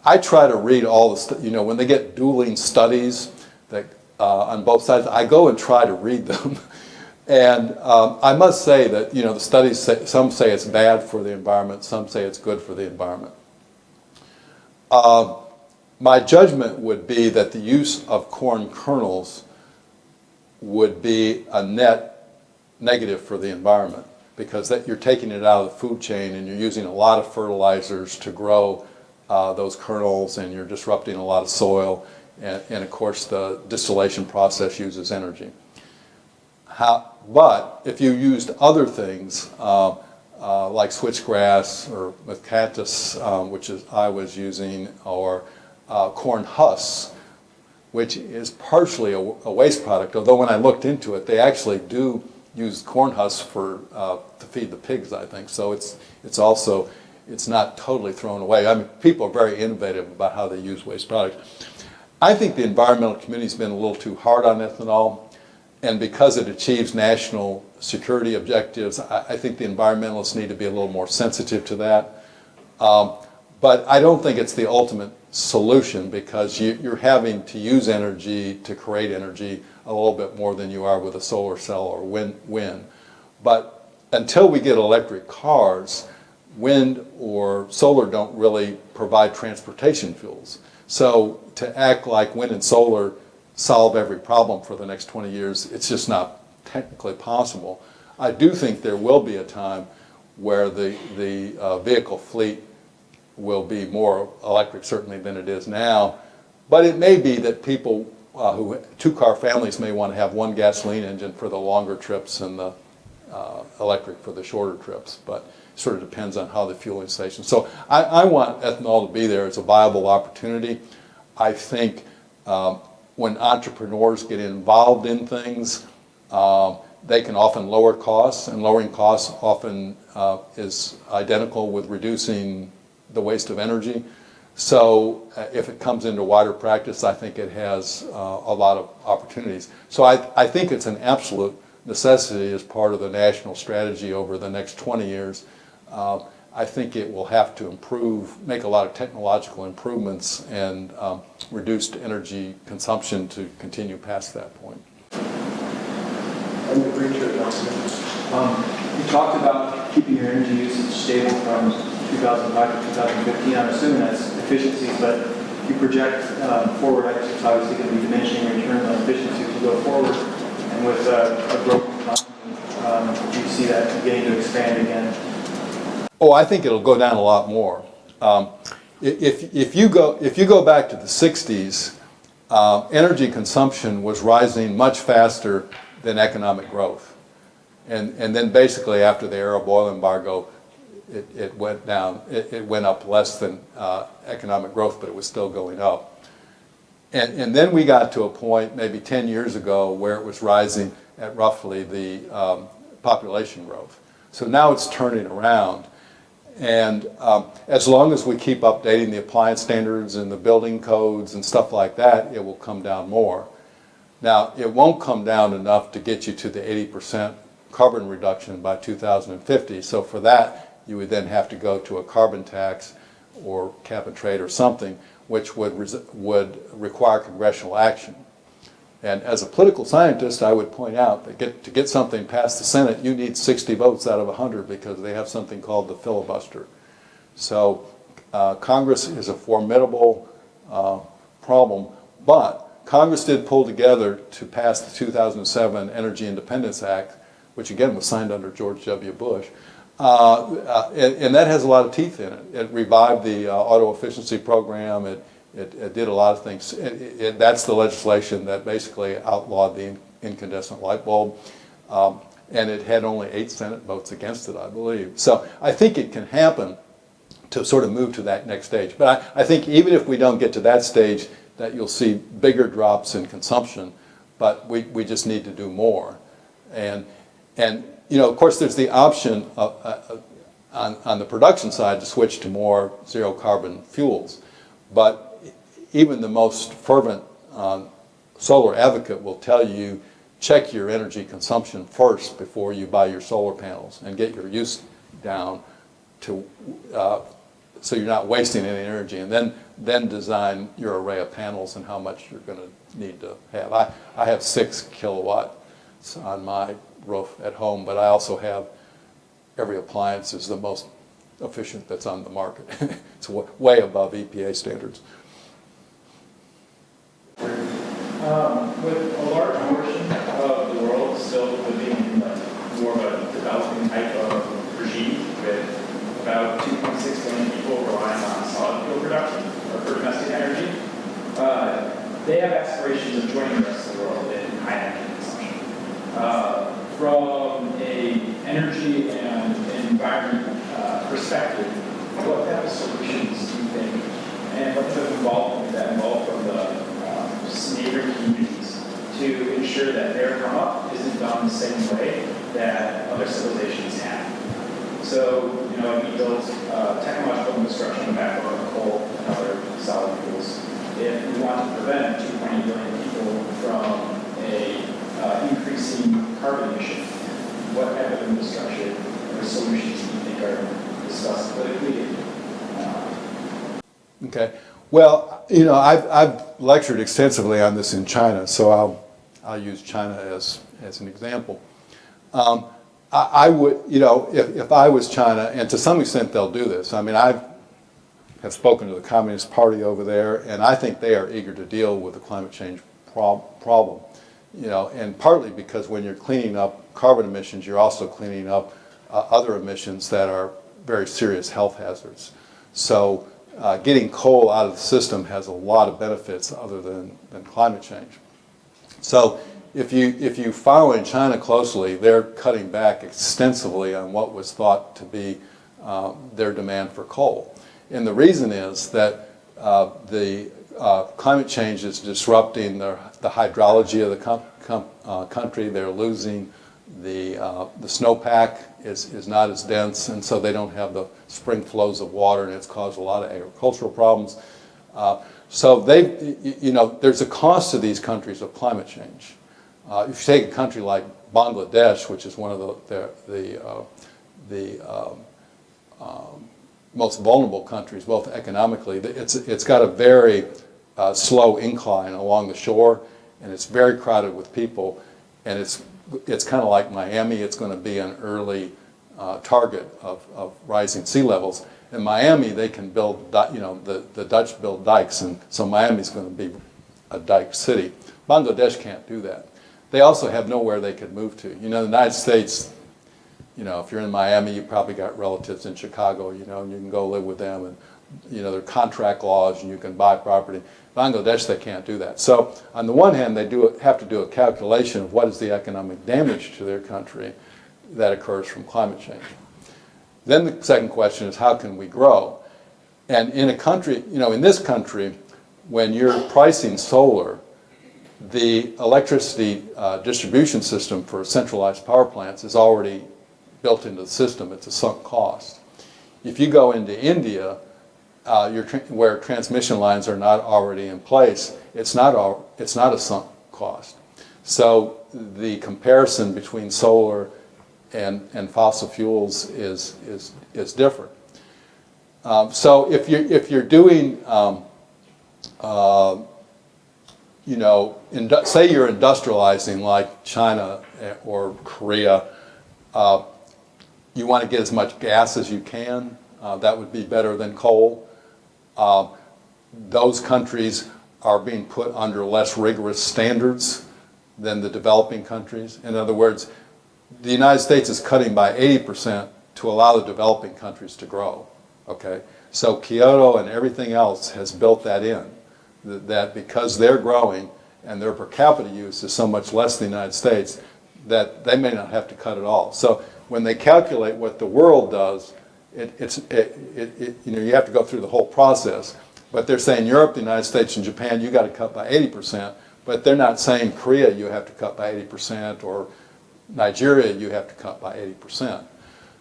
I try to read all the, when they get dueling studies that on both sides, I go and try to read them. And I must say that, the studies say, some say it's bad for the environment, some say it's good for the environment. My judgment would be that the use of corn kernels would be a net negative for the environment, because that you're taking it out of the food chain and you're using a lot of fertilizers to grow those kernels, and you're disrupting a lot of soil, and of course the distillation process uses energy. But if you used other things like switchgrass or miscanthus, which I was using, or corn husks, which is partially a waste product, although when I looked into it, they actually do use corn husks to feed the pigs, I think. So it's not totally thrown away. I mean, people are very innovative about how they use waste products. I think the environmental community's been a little too hard on ethanol, and because it achieves national security objectives, I think the environmentalists need to be a little more sensitive to that. But I don't think it's the ultimate solution, because you're having to use energy to create energy a little bit more than you are with a solar cell or wind. But until we get electric cars, wind or solar don't really provide transportation fuels. So to act like wind and solar solve every problem for the next 20 years, it's just not technically possible. I do think there will be a time where the vehicle fleet will be more electric, certainly, than it is now. But it may be that people two-car families may want to have one gasoline engine for the longer trips and the electric for the shorter trips. But it sort of depends on how the fueling station. So I want ethanol to be there as a viable opportunity. I think when entrepreneurs get involved in things, They can often lower costs, and lowering costs often is identical with reducing the waste of energy. So if it comes into wider practice, I think it has a lot of opportunities. So I think it's an absolute necessity as part of the national strategy over the next 20 years. I think it will have to make a lot of technological improvements and reduced energy consumption to continue past that point. And the preacher announcement. You talked about keeping your energy usage stable from 2005 to 2015. I'm assuming that's efficiencies, but if you project forward, I guess it's obviously going to be diminishing returns on efficiency as you go forward. And with a growth economy, do you see that beginning to expand again? Oh, I think it'll go down a lot more. If you go back to the 60s, energy consumption was rising much faster than economic growth. And then basically after the Arab oil embargo, it went down. It went up less than economic growth, but it was still going up. And then we got to a point maybe 10 years ago where it was rising at roughly the population growth. So now it's turning around. And as long as we keep updating the appliance standards and the building codes and stuff like that, it will come down more. Now, it won't come down enough to get you to the 80% carbon reduction by 2050. So for that, you would then have to go to a carbon tax or cap and trade or something, which would require congressional action. And as a political scientist, I would point out that to get something past the Senate, you need 60 votes out of 100 because they have something called the filibuster. So Congress is a formidable problem, but Congress did pull together to pass the 2007 Energy Independence Act, which again was signed under George W. Bush. And that has a lot of teeth in it. It revived the auto efficiency program. It did a lot of things. That's the legislation that basically outlawed the incandescent light bulb. And it had only 8 Senate votes against it, I believe. So I think it can happen to sort of move to that next stage. But I think even if we don't get to that stage, that you'll see bigger drops in consumption, but we just need to do more. And you know, of course, there's the option on the production side to switch to more zero carbon fuels. But even the most fervent solar advocate will tell you, check your energy consumption first before you buy your solar panels and get your use down to so you're not wasting any energy, and then design your array of panels and how much you're going to need to have. I have 6 kilowatts on my roof at home, but I also have every appliance is the most efficient that's on the market. It's way above EPA standards. With a large portion of the world still living in more of a developing type of regime, with about 2.6 billion people relying on solid fuel production for domestic energy, they have aspirations of joining the rest of the world in high energy consumption. From an energy and environment perspective, what type of solutions do you think, and what type of involvement that involve from the neighboring communities to ensure that their come up isn't done the same way that other civilizations have? So, you know, we built technological infrastructure on the backbone of coal and other solid fuels. If we want to prevent 2.8 billion people from increasing carbon emission, what type of infrastructure or solutions do you think are discussed politically? Okay. Well, you know, I've lectured extensively on this in China, so I'll use China as an example. I would, you know, if I was China, and to some extent they'll do this. I mean, I have spoken to the Communist Party over there, and I think they are eager to deal with the climate change problem. You know, and partly because when you're cleaning up carbon emissions, you're also cleaning up other emissions that are very serious health hazards. So getting coal out of the system has a lot of benefits other than climate change. So if you follow in China closely, they're cutting back extensively on what was thought to be their demand for coal. And the reason is that the climate change is disrupting the hydrology of the country. They're losing the snowpack is not as dense, and so they don't have the spring flows of water, and it's caused a lot of agricultural problems. So there's a cost to these countries of climate change. If you take a country like Bangladesh, which is one of the most vulnerable countries, both economically, it's got a very slow incline along the shore, and it's very crowded with people, and it's kind of like Miami. It's going to be an early target of rising sea levels. In Miami, they can build, the Dutch build dikes, and so Miami's going to be a dike city. Bangladesh can't do that. They also have nowhere they could move to. The United States, if you're in Miami, you probably got relatives in Chicago, and you can go live with them, and, there are contract laws, and you can buy property. Bangladesh, they can't do that. So on the one hand, they have to do a calculation of what is the economic damage to their country that occurs from climate change. Then the second question is, how can we grow? And in a country, in this country, when you're pricing solar, the electricity distribution system for centralized power plants is already built into the system. It's a sunk cost. If you go into India, where transmission lines are not already in place, it's not a sunk cost. So the comparison between solar and fossil fuels is different. So if you're doing say you're industrializing like China or Korea, you want to get as much gas as you can. That would be better than coal. Those countries are being put under less rigorous standards than the developing countries. In other words, the United States is cutting by 80% to allow the developing countries to grow. Okay? So Kyoto and everything else has built that in. That because they're growing and their per capita use is so much less than the United States, that they may not have to cut at all. So when they calculate what the world does, you have to go through the whole process. But they're saying Europe, the United States, and Japan, you got to cut by 80%. But they're not saying Korea, you have to cut by 80%, or Nigeria, you have to cut by 80%.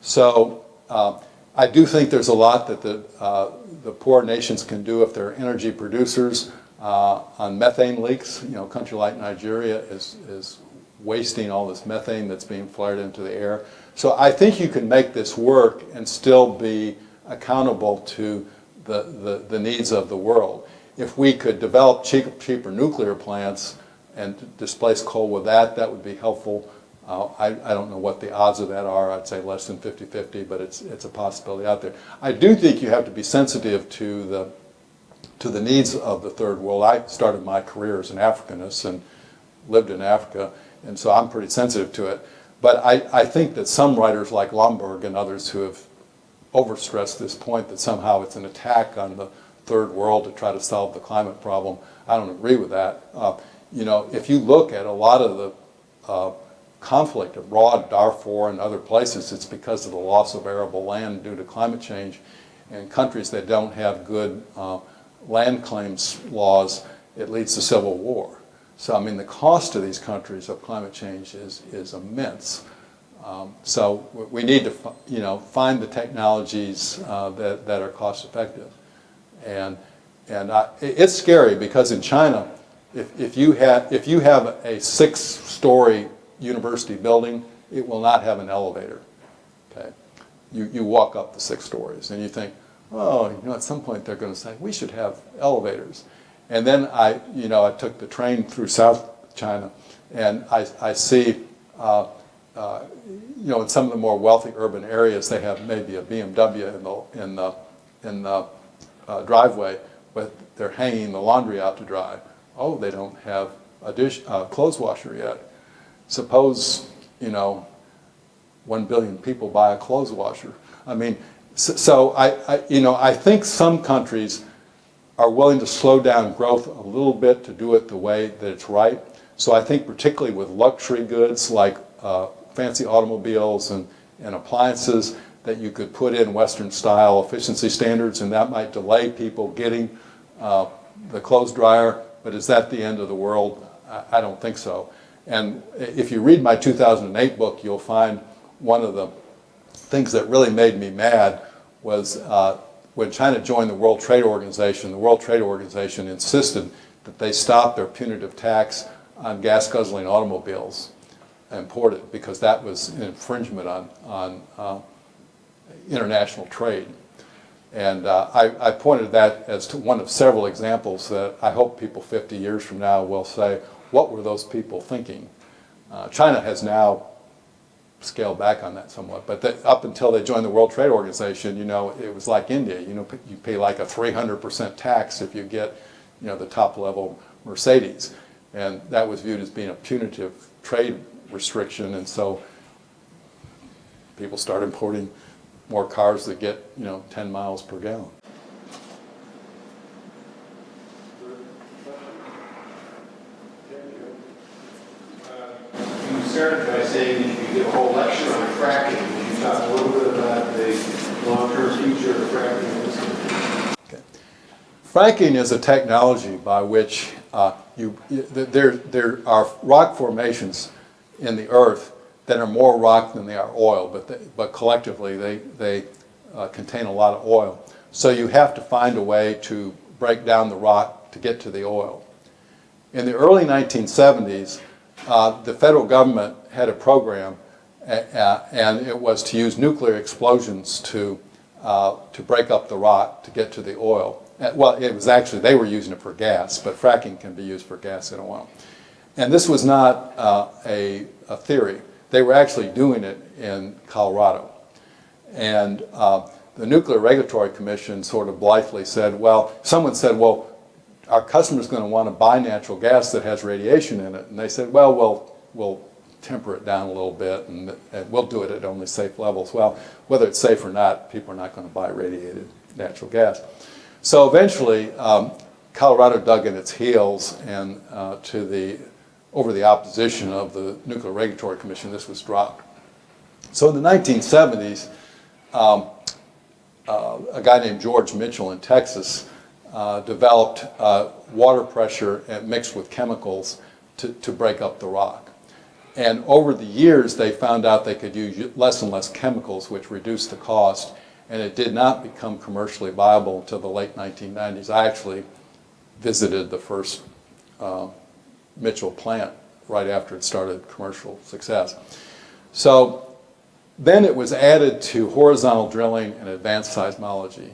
So I do think there's a lot that the poor nations can do if they're energy producers on methane leaks. A country like Nigeria is wasting all this methane that's being flared into the air. So I think you can make this work and still be accountable to the needs of the world. If we could develop cheaper nuclear plants and displace coal with that would be helpful. I don't know what the odds of that are. I'd say less than 50-50, but it's a possibility out there. I do think you have to be sensitive to the needs of the third world. I started my career as an Africanist and lived in Africa, and so I'm pretty sensitive to it. But I think that some writers like Lomborg and others who have overstressed this point that somehow it's an attack on the third world to try to solve the climate problem, I don't agree with that. If you look at a lot of the conflict abroad, Darfur and other places, it's because of the loss of arable land due to climate change. And countries that don't have good land claims laws, it leads to civil war. So, I mean, the cost to these countries of climate change is immense. So we need to, find the technologies that are cost effective. And it's scary because in China, if you have a 6-story university building, it will not have an elevator. Okay, you walk up the 6 stories and you think, oh, at some point they're going to say we should have elevators. And then I took the train through South China, and I see, in some of the more wealthy urban areas, they have maybe a BMW in the driveway, but they're hanging the laundry out to dry. Oh, they don't have a clothes washer yet. Suppose 1 billion people buy a clothes washer. I mean, so I think some countries are willing to slow down growth a little bit to do it the way that it's right. So I think particularly with luxury goods like fancy automobiles and appliances, that you could put in Western style efficiency standards, and that might delay people getting the clothes dryer. But is that the end of the world? I don't think so. And if you read my 2008 book, you'll find one of the things that really made me mad was when China joined the World Trade Organization insisted that they stop their punitive tax on gas-guzzling automobiles imported, because that was an infringement on international trade. And I pointed that as to one of several examples that I hope people 50 years from now will say, what were those people thinking? China has now scaled back on that somewhat, but up until they joined the World Trade Organization, you know, it was like India. You know, you pay like a 300% tax if you get, you know, the top level Mercedes, and that was viewed as being a punitive trade restriction, and so people start importing more cars that get, you know, 10 miles per gallon. You started by saying that you could give a whole lecture on fracking. Could you talk a little bit about the long-term future of fracking? Okay. Fracking is a technology by which there are rock formations in the earth that are more rock than they are oil, but collectively they contain a lot of oil. So you have to find a way to break down the rock to get to the oil. In the early 1970s, the federal government had a program, and it was to use nuclear explosions to break up the rock to get to the oil. Well, it was actually, they were using it for gas, but fracking can be used for gas and oil. And this was not a theory. They were actually doing it in Colorado. And the Nuclear Regulatory Commission sort of blithely said, well, someone said, well, our customer's going to want to buy natural gas that has radiation in it. And they said, well, we'll temper it down a little bit, and we'll do it at only safe levels. Well, whether it's safe or not, people are not going to buy radiated natural gas. So eventually, Colorado dug in its heels, and over the opposition of the Nuclear Regulatory Commission, this was dropped. So in the 1970s, a guy named George Mitchell in Texas developed water pressure mixed with chemicals to break up the rock. And over the years, they found out they could use less and less chemicals, which reduced the cost, and it did not become commercially viable until the late 1990s. I actually visited the first Mitchell plant right after it started commercial success. So then it was added to horizontal drilling and advanced seismology.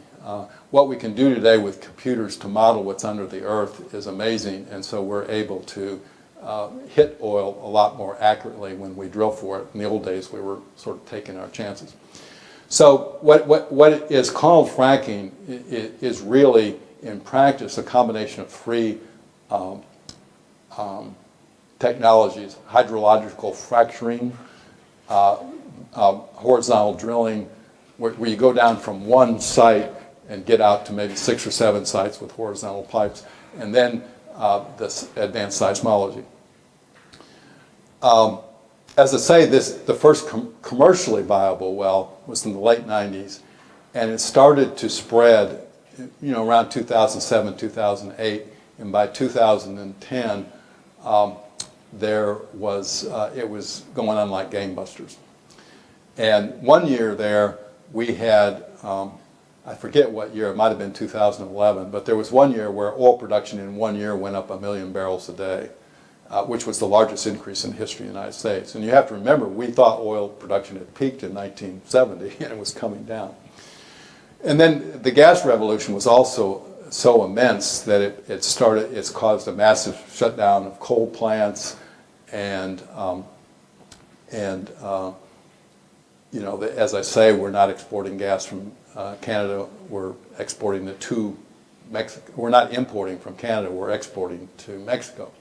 What we can do today with computers to model what's under the earth is amazing, and so we're able to hit oil a lot more accurately when we drill for it. In the old days, we were sort of taking our chances. So what is called fracking is really, in practice, a combination of three technologies: hydrological fracturing, horizontal drilling, where you go down from one site and get out to maybe 6 or 7 sites with horizontal pipes, and then this advanced seismology. As I say, the first commercially viable well was in the late 90s, and it started to spread, you know, around 2007, 2008, and by 2010, it was going on like gangbusters. And one year there, we had, I forget what year, it might have been 2011, but there was one year where oil production in 1 year went up 1 million barrels a day, which was the largest increase in the history of the United States. And you have to remember, we thought oil production had peaked in 1970 and it was coming down. And then the gas revolution was also so immense that it's caused a massive shutdown of coal plants, and you know, as I say, we're not exporting gas from Canada. We're exporting it to Mexico. We're not importing from Canada. We're exporting to Mexico.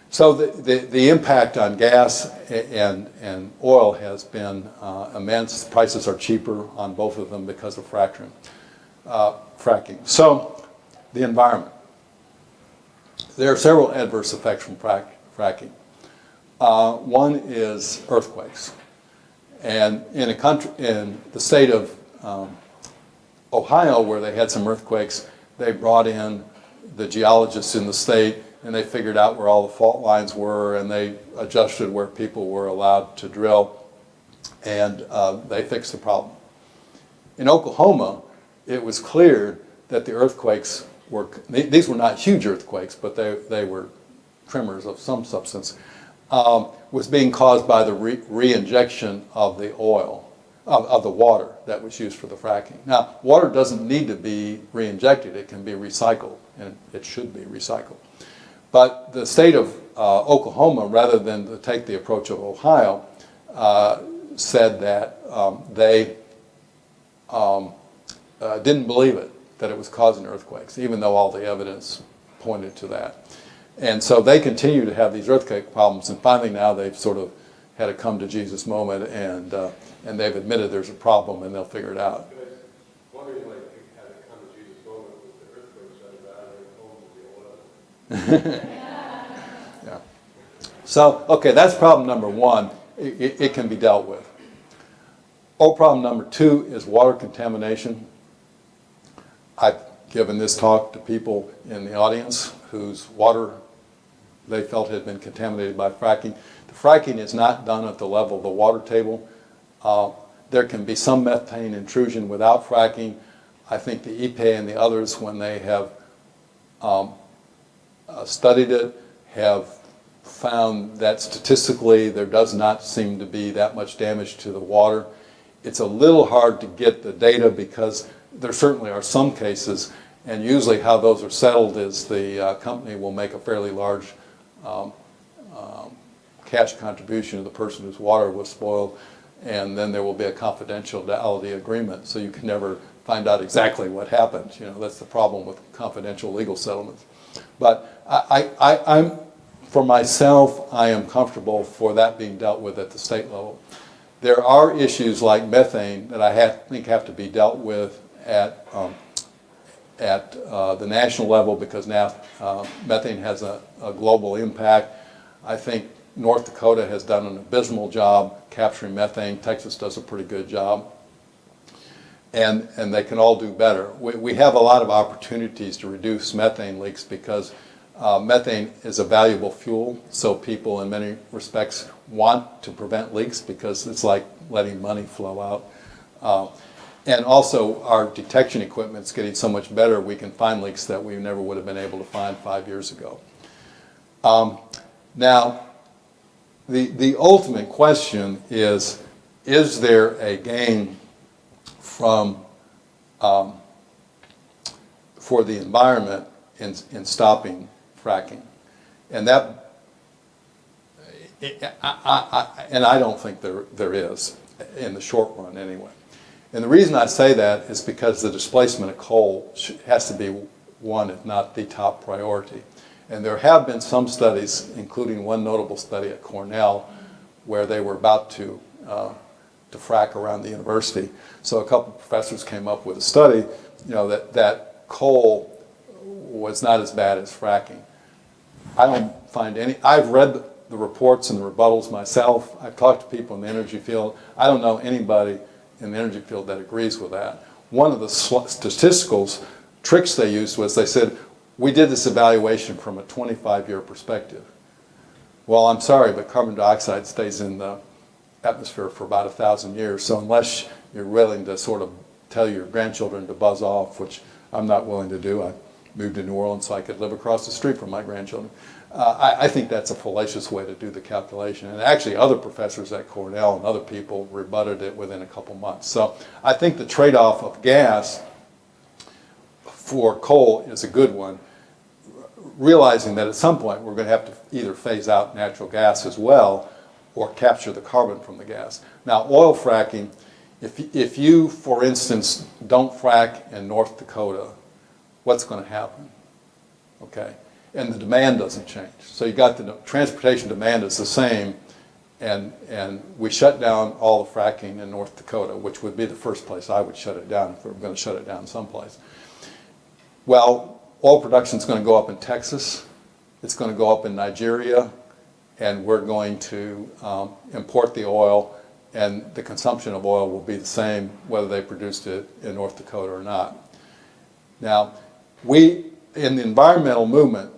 So the impact on gas and oil has been immense. Prices are cheaper on both of them because of fracking. So the environment. There are several adverse effects from fracking. One is earthquakes. And in the state of Ohio, where they had some earthquakes, they brought in the geologists in the state and they figured out where all the fault lines were, and they adjusted where people were allowed to drill, and they fixed the problem. In Oklahoma, it was clear that the earthquakes were, these were not huge earthquakes, but they were tremors of some substance, was being caused by the re-injection of the oil, of the water that was used for the fracking. Now, water doesn't need to be re-injected. It can be recycled, and it should be recycled. But the state of Oklahoma, rather than to take the approach of Ohio, said that they didn't believe it, that it was causing earthquakes, even though all the evidence pointed to that. And so they continue to have these earthquake problems, and finally now they've sort of had a come to Jesus moment, and they've admitted there's a problem, and they'll figure it out. Wondering, like, had a come to Jesus moment with the earthquakes that are bad and home to the oil. Yeah. So, okay, that's problem number one. It can be dealt with. Problem number two is water contamination. I've given this talk to people in the audience whose water they felt had been contaminated by fracking. The fracking is not done at the level of the water table. There can be some methane intrusion without fracking. I think the EPA and the others, when they have studied it, have found that statistically there does not seem to be that much damage to the water. It's a little hard to get the data because there certainly are some cases, and usually how those are settled is the company will make a fairly large cash contribution to the person whose water was spoiled, and then there will be a confidentiality agreement, so you can never find out exactly what happened. You know, that's the problem with confidential legal settlements. But I'm, for myself, I am comfortable for that being dealt with at the state level. There are issues like methane that I think have to be dealt with at the national level, because now methane has a global impact. I think North Dakota has done an abysmal job capturing methane. Texas does a pretty good job. And they can all do better. We have a lot of opportunities to reduce methane leaks because methane is a valuable fuel, so people in many respects want to prevent leaks because it's like letting money flow out. And also our detection equipment is getting so much better, we can find leaks that we never would have been able to find 5 years ago. Now, the ultimate question is there a gain from for the environment in stopping fracking? And that, I don't think there is in the short run anyway. And the reason I say that is because the displacement of coal has to be one, if not the top priority. And there have been some studies, including one notable study at Cornell, where they were about to frack around the university. So a couple of professors came up with a study, you know, that coal was not as bad as fracking. I don't find any. I've read the reports and the rebuttals myself. I've talked to people in the energy field. I don't know anybody in the energy field that agrees with that. One of the statistical tricks they used was they said, we did this evaluation from a 25-year perspective. Well, I'm sorry, but carbon dioxide stays in the atmosphere for about 1,000 years. So unless you're willing to sort of tell your grandchildren to buzz off, which I'm not willing to do. I moved to New Orleans so I could live across the street from my grandchildren. I think that's a fallacious way to do the calculation. And actually other professors at Cornell and other people rebutted it within a couple months. So I think the trade-off of gas for coal is a good one, realizing that at some point we're going to have to either phase out natural gas as well or capture the carbon from the gas. Now, oil fracking, if you, for instance, don't frack in North Dakota, what's going to happen? Okay, and the demand doesn't change. So you got the transportation demand is the same, and we shut down all the fracking in North Dakota, which would be the first place I would shut it down if we were going to shut it down someplace. Well, oil production is going to go up in Texas, it's going to go up in Nigeria, and we're going to import the oil, and the consumption of oil will be the same whether they produced it in North Dakota or not. Now, we, in the environmental movement,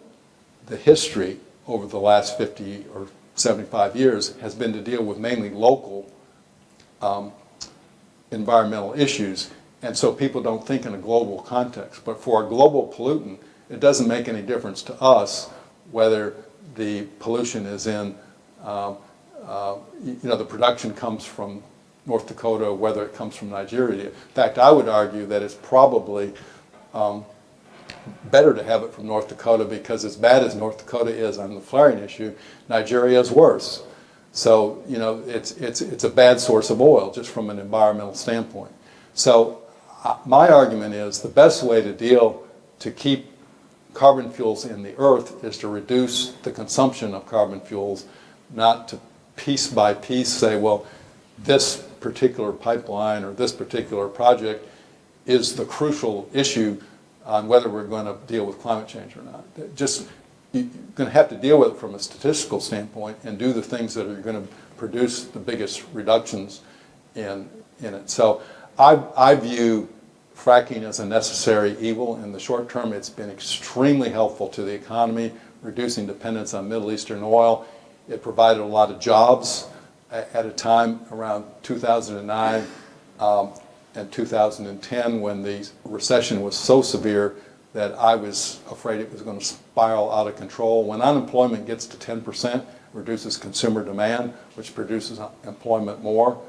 the history over the last 50 or 75 years has been to deal with mainly local environmental issues, and so people don't think in a global context. But for a global pollutant, it doesn't make any difference to us whether the pollution is in, the production comes from North Dakota, whether it comes from Nigeria. In fact, I would argue that it's probably better to have it from North Dakota, because as bad as North Dakota is on the flaring issue, Nigeria is worse. So, it's a bad source of oil just from an environmental standpoint. So my argument is the best way to keep carbon fuels in the earth is to reduce the consumption of carbon fuels, not to piece by piece say, well, this particular pipeline or this particular project is the crucial issue on whether we're going to deal with climate change or not. You're going to have to deal with it from a statistical standpoint and do the things that are going to produce the biggest reductions in it. So I view fracking as a necessary evil. In the short term, it's been extremely helpful to the economy, reducing dependence on Middle Eastern oil. It provided a lot of jobs at a time around 2009 and 2010 when the recession was so severe that I was afraid it was going to spiral out of control. When unemployment gets to 10%, it reduces consumer demand, which produces employment more.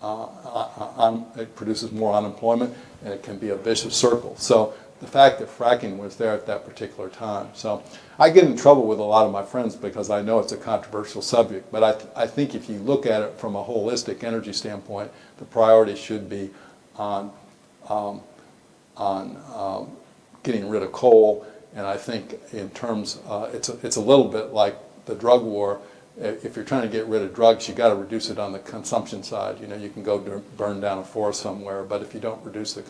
It produces more unemployment, and it can be a vicious circle. So the fact that fracking was there at that particular time. So I get in trouble with a lot of my friends because I know it's a controversial subject, but I think if you look at it from a holistic energy standpoint, the priority should be on getting rid of coal. And I think in terms, it's a little bit like the drug war. If you're trying to get rid of drugs, you got to reduce it on the consumption side. You can go burn down a forest somewhere, but if you don't reduce the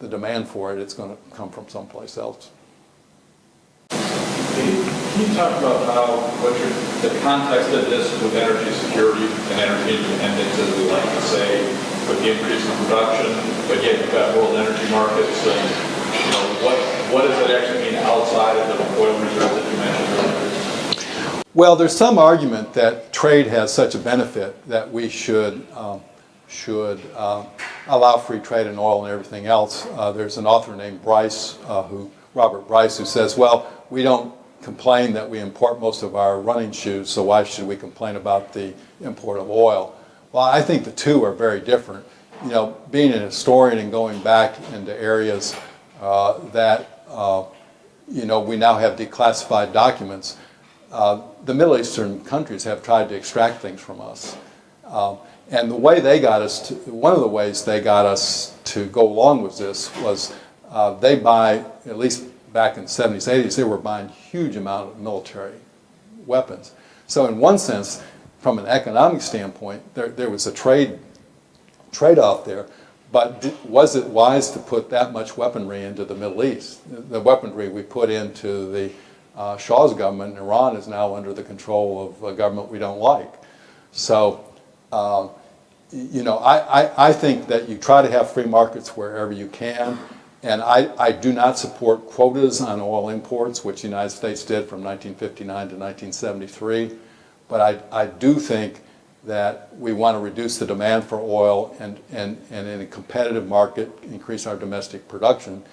demand for it, it's going to come from someplace else. Can you talk about the context of this with energy security and energy independence, as we like to say, with the increase in production, but yet you've got world energy markets, and what does it actually mean outside of the oil reserve that you mentioned earlier? Well, there's some argument that trade has such a benefit that we should allow free trade in oil and everything else. There's an author named Robert Bryce, who says, well, we don't complain that we import most of our running shoes, so why should we complain about the import of oil? Well, I think the two are very different. Being an historian and going back into areas that we now have declassified documents, the Middle Eastern countries have tried to extract things from us. And the way they got us one of the ways they got us to go along with this was they buy, at least back in the 70s, 80s, they were buying huge amount of military weapons. So in one sense, from an economic standpoint, there was a trade-off there. But was it wise to put that much weaponry into the Middle East? The weaponry we put into the Shah's government in Iran is now under the control of a government we don't like. So, I think that you try to have free markets wherever you can. And I do not support quotas on oil imports, which the United States did from 1959 to 1973. But I do think that we want to reduce the demand for oil and in a competitive market, increase our domestic production.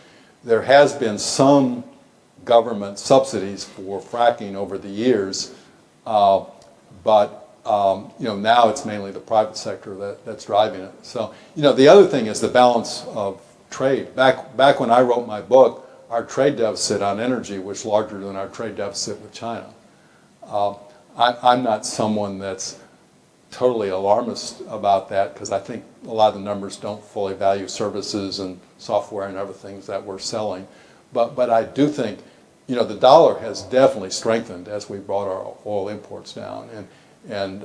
There has been some government subsidies for fracking over the years, but now it's mainly the private sector that's driving it. So, the other thing is the balance of trade. Back when I wrote my book, our trade deficit on energy was larger than our trade deficit with China. I'm not someone that's totally alarmist about that, because I think a lot of the numbers don't fully value services and software and other things that we're selling. But I do think, the dollar has definitely strengthened as we brought our oil imports down. And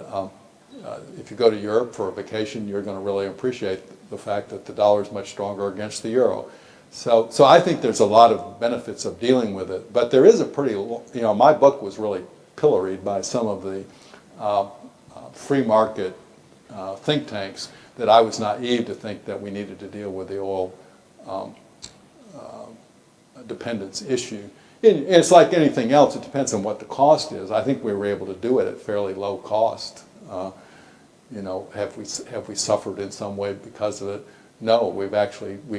if you go to Europe for a vacation, you're going to really appreciate the fact that the dollar is much stronger against the euro. So I think there's a lot of benefits of dealing with it. But there is a pretty, my book was really pilloried by some of the free market think tanks that I was naive to think that we needed to deal with the oil dependence issue. It's like anything else, it depends on what the cost is. I think we were able to do it at fairly low cost. You know, have we suffered in some way because of it? No, we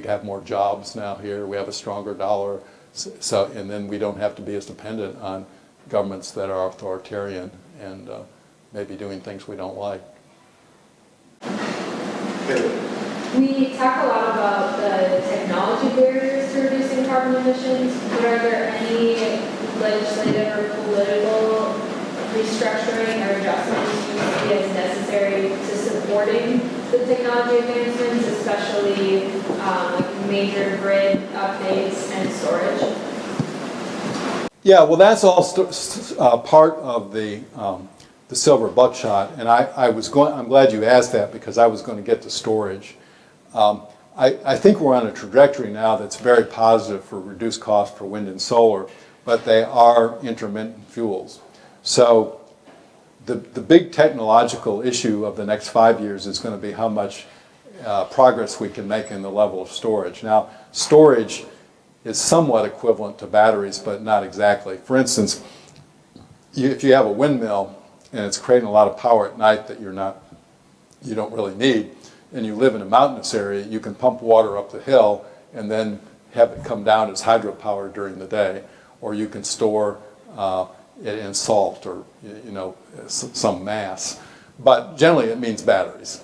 have more jobs now here, we have a stronger dollar, so, and then we don't have to be as dependent on governments that are authoritarian and maybe doing things we don't like. We talk a lot about the technology barriers to reducing carbon emissions, but are there any legislative or political restructuring or adjustments you see as necessary to supporting the technology advancements, especially like major grid updates and storage? Yeah, well, that's all part of the silver buckshot, and I'm glad you asked that because I was going to get to storage. I think we're on a trajectory now that's very positive for reduced cost for wind and solar, but they are intermittent fuels. So the big technological issue of the next 5 years is going to be how much progress we can make in the level of storage. Now, storage is somewhat equivalent to batteries, but not exactly. For instance, if you have a windmill and it's creating a lot of power at night that you don't really need, and you live in a mountainous area, you can pump water up the hill and then have it come down as hydropower during the day, or you can store it in salt or some mass. But generally it means batteries.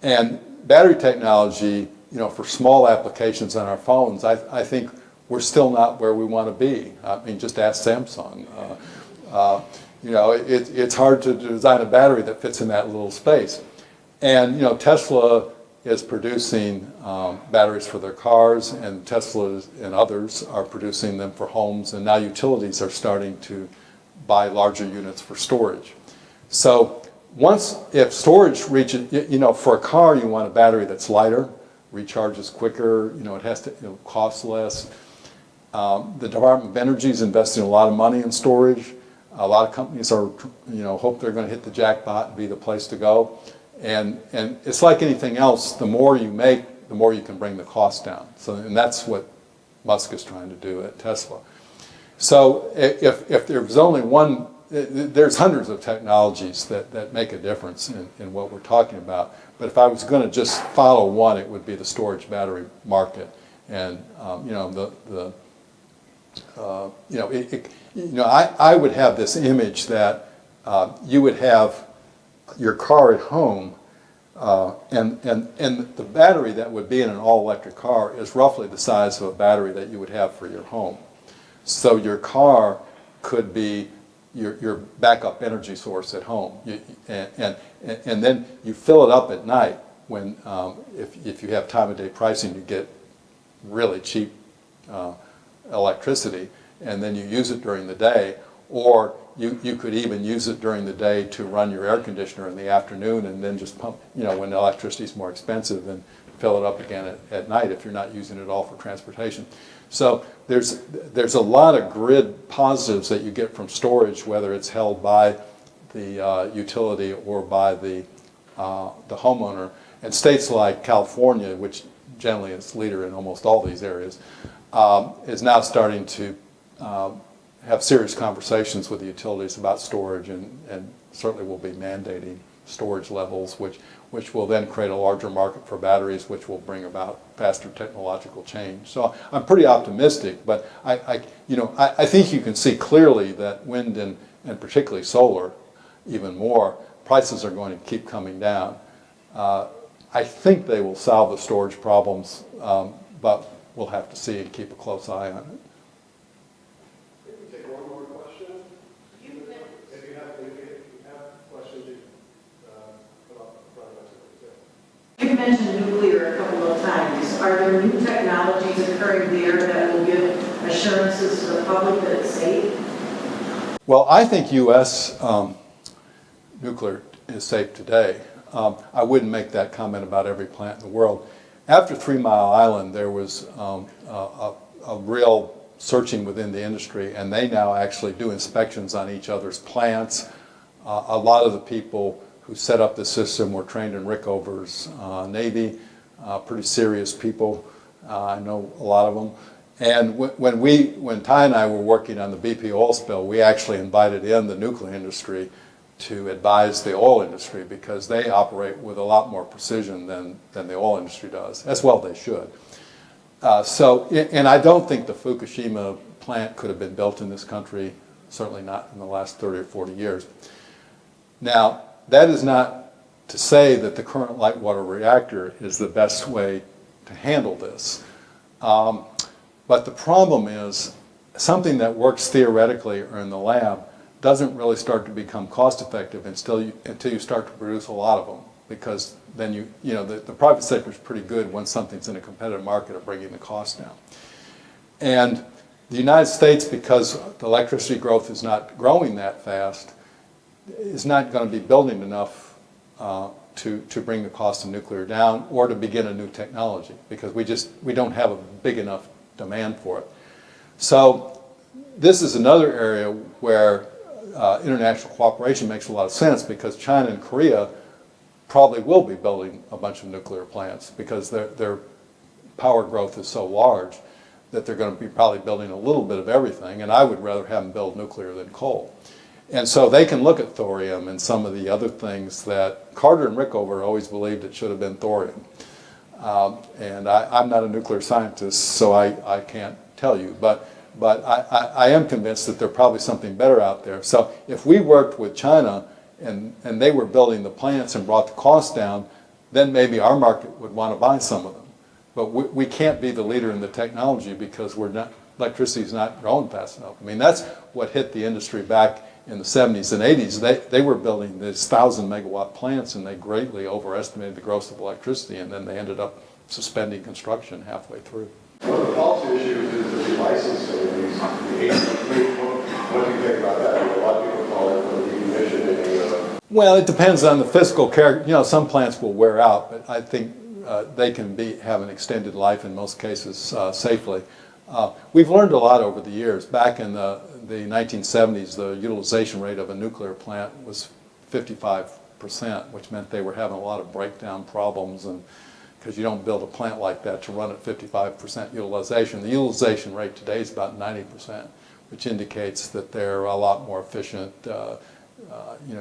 And battery technology, for small applications on our phones, I think we're still not where we want to be. I mean, just ask Samsung. It's hard to design a battery that fits in that little space. And Tesla is producing batteries for their cars, and Tesla and others are producing them for homes, and now utilities are starting to buy larger units for storage. So if storage reaches, for a car you want a battery that's lighter, recharges quicker, it has to cost less. The Department of Energy is investing a lot of money in storage. A lot of companies are, hope they're going to hit the jackpot and be the place to go. And it's like anything else, the more you make, the more you can bring the cost down. And that's what Musk is trying to do at Tesla. So if there's only one, there's hundreds of technologies that make a difference in what we're talking about. But if I was going to just follow one, it would be the storage battery market. And I would have this image that you would have your car at home, and the battery that would be in an all-electric car is roughly the size of a battery that you would have for your home. So your car could be your backup energy source at home, and then you fill it up at night when if you have time-of-day pricing, you get really cheap electricity, and then you use it during the day, or you could even use it during the day to run your air conditioner in the afternoon, and then just pump, when the electricity is more expensive, and fill it up again at night if you're not using it all for transportation. So there's a lot of grid positives that you get from storage, whether it's held by the utility or by the homeowner. And states like California, which generally is leader in almost all these areas, is now starting to have serious conversations with the utilities about storage, and certainly will be mandating storage levels, which will then create a larger market for batteries, which will bring about faster technological change. So I'm pretty optimistic, but I think you can see clearly that wind and particularly solar, even more, prices are going to keep coming down. I think they will solve the storage problems, but we'll have to see and keep a close eye on it. You mentioned nuclear a couple of times. Are there new technologies occurring there that will give assurances to the public that it's safe? Well, I think U.S. Nuclear is safe today. I wouldn't make that comment about every plant in the world. After 3 Mile Island, there was a real searching within the industry, and they now actually do inspections on each other's plants. A lot of the people who set up the system were trained in Rickover's Navy, pretty serious people. I know a lot of them. And when Ty and I were working on the BP oil spill, we actually invited in the nuclear industry to advise the oil industry because they operate with a lot more precision than the oil industry does, as well they should. And I don't think the Fukushima plant could have been built in this country, certainly not in the last 30 or 40 years. Now, that is not to say that the current light water reactor is the best way to handle this. But the problem is something that works theoretically or in the lab doesn't really start to become cost effective until you start to produce a lot of them, because then the private sector is pretty good when something's in a competitive market at bringing the cost down. And the United States, because the electricity growth is not growing that fast, is not going to be building enough to bring the cost of nuclear down or to begin a new technology, because we don't have a big enough demand for it. So this is another area where international cooperation makes a lot of sense, because China and Korea probably will be building a bunch of nuclear plants because their power growth is so large that they're going to be probably building a little bit of everything, and I would rather have them build nuclear than coal. And so they can look at thorium and some of the other things that Carter and Rickover always believed it should have been thorium. And I'm not a nuclear scientist, so I can't tell you, but I am convinced that there's probably something better out there. So if we worked with China and they were building the plants and brought the cost down, then maybe our market would want to buy some of them. But we can't be the leader in the technology because electricity is not growing fast enough. I mean, that's what hit the industry back in the 70s and 80s. They were building these 1,000 megawatt plants, and they greatly overestimated the growth of electricity, and then they ended up suspending construction halfway through. One of the policy issues is the licensing of these, the agencies. What do you think about that? A lot of people call it the decommissioning. Well, it depends on the physical character. Some plants will wear out, but I think they can have an extended life in most cases safely. We've learned a lot over the years. Back in the 1970s, the utilization rate of a nuclear plant was 55%, which meant they were having a lot of breakdown problems, and because you don't build a plant like that to run at 55% utilization. The utilization rate today is about 90%, which indicates that they're a lot more efficient.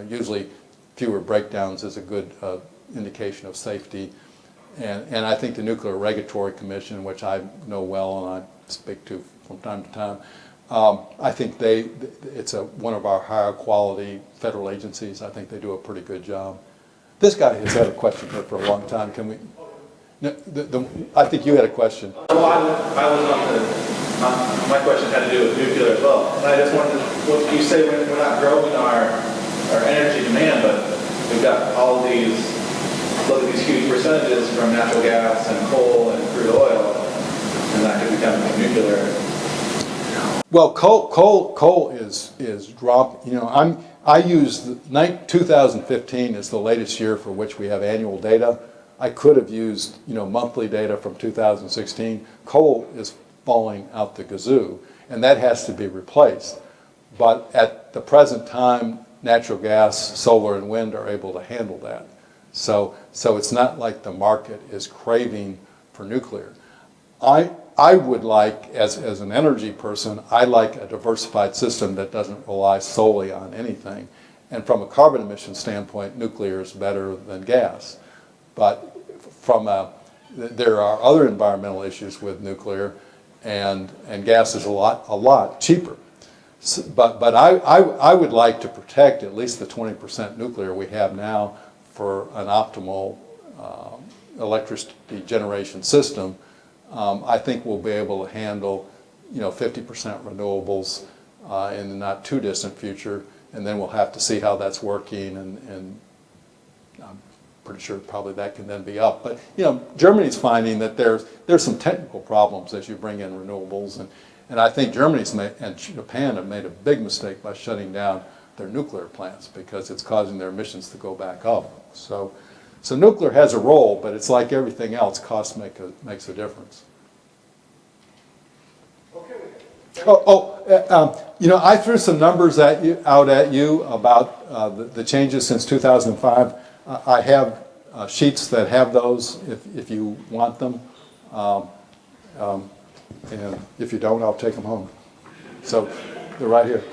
Usually fewer breakdowns is a good indication of safety. And I think the Nuclear Regulatory Commission, which I know well and I speak to from time to time, I think it's one of our higher quality federal agencies. I think they do a pretty good job. This guy has had a question here for a long time. Can we? No, I think you had a question. Well, I was my question had to do with nuclear as well. And I just wondered, what you say we're not growing our energy demand, but we've got all these, look at these huge percentages from natural gas and coal and crude oil, and that could become nuclear. Well, coal is drop. I use 2015 is the latest year for which we have annual data. I could have used monthly data from 2016. Coal is falling out the gazoo, and that has to be replaced. But at the present time, natural gas, solar, and wind are able to handle that. So it's not like the market is craving for nuclear. I would like, as an energy person, I like a diversified system that doesn't rely solely on anything. And from a carbon emission standpoint, nuclear is better than gas. But there are other environmental issues with nuclear, and gas is a lot cheaper. But I would like to protect at least the 20% nuclear we have now for an optimal electricity generation system. I think we'll be able to handle 50% renewables in the not too distant future, and then we'll have to see how that's working, and I'm pretty sure probably that can then be up. But Germany's finding that there's some technical problems as you bring in renewables, and I think Germany and Japan have made a big mistake by shutting down their nuclear plants because it's causing their emissions to go back up. So nuclear has a role, but it's like everything else, cost makes a difference. I threw some numbers out at you about the changes since 2005. I have sheets that have those if you want them. And if you don't, I'll take them home. So they're right here.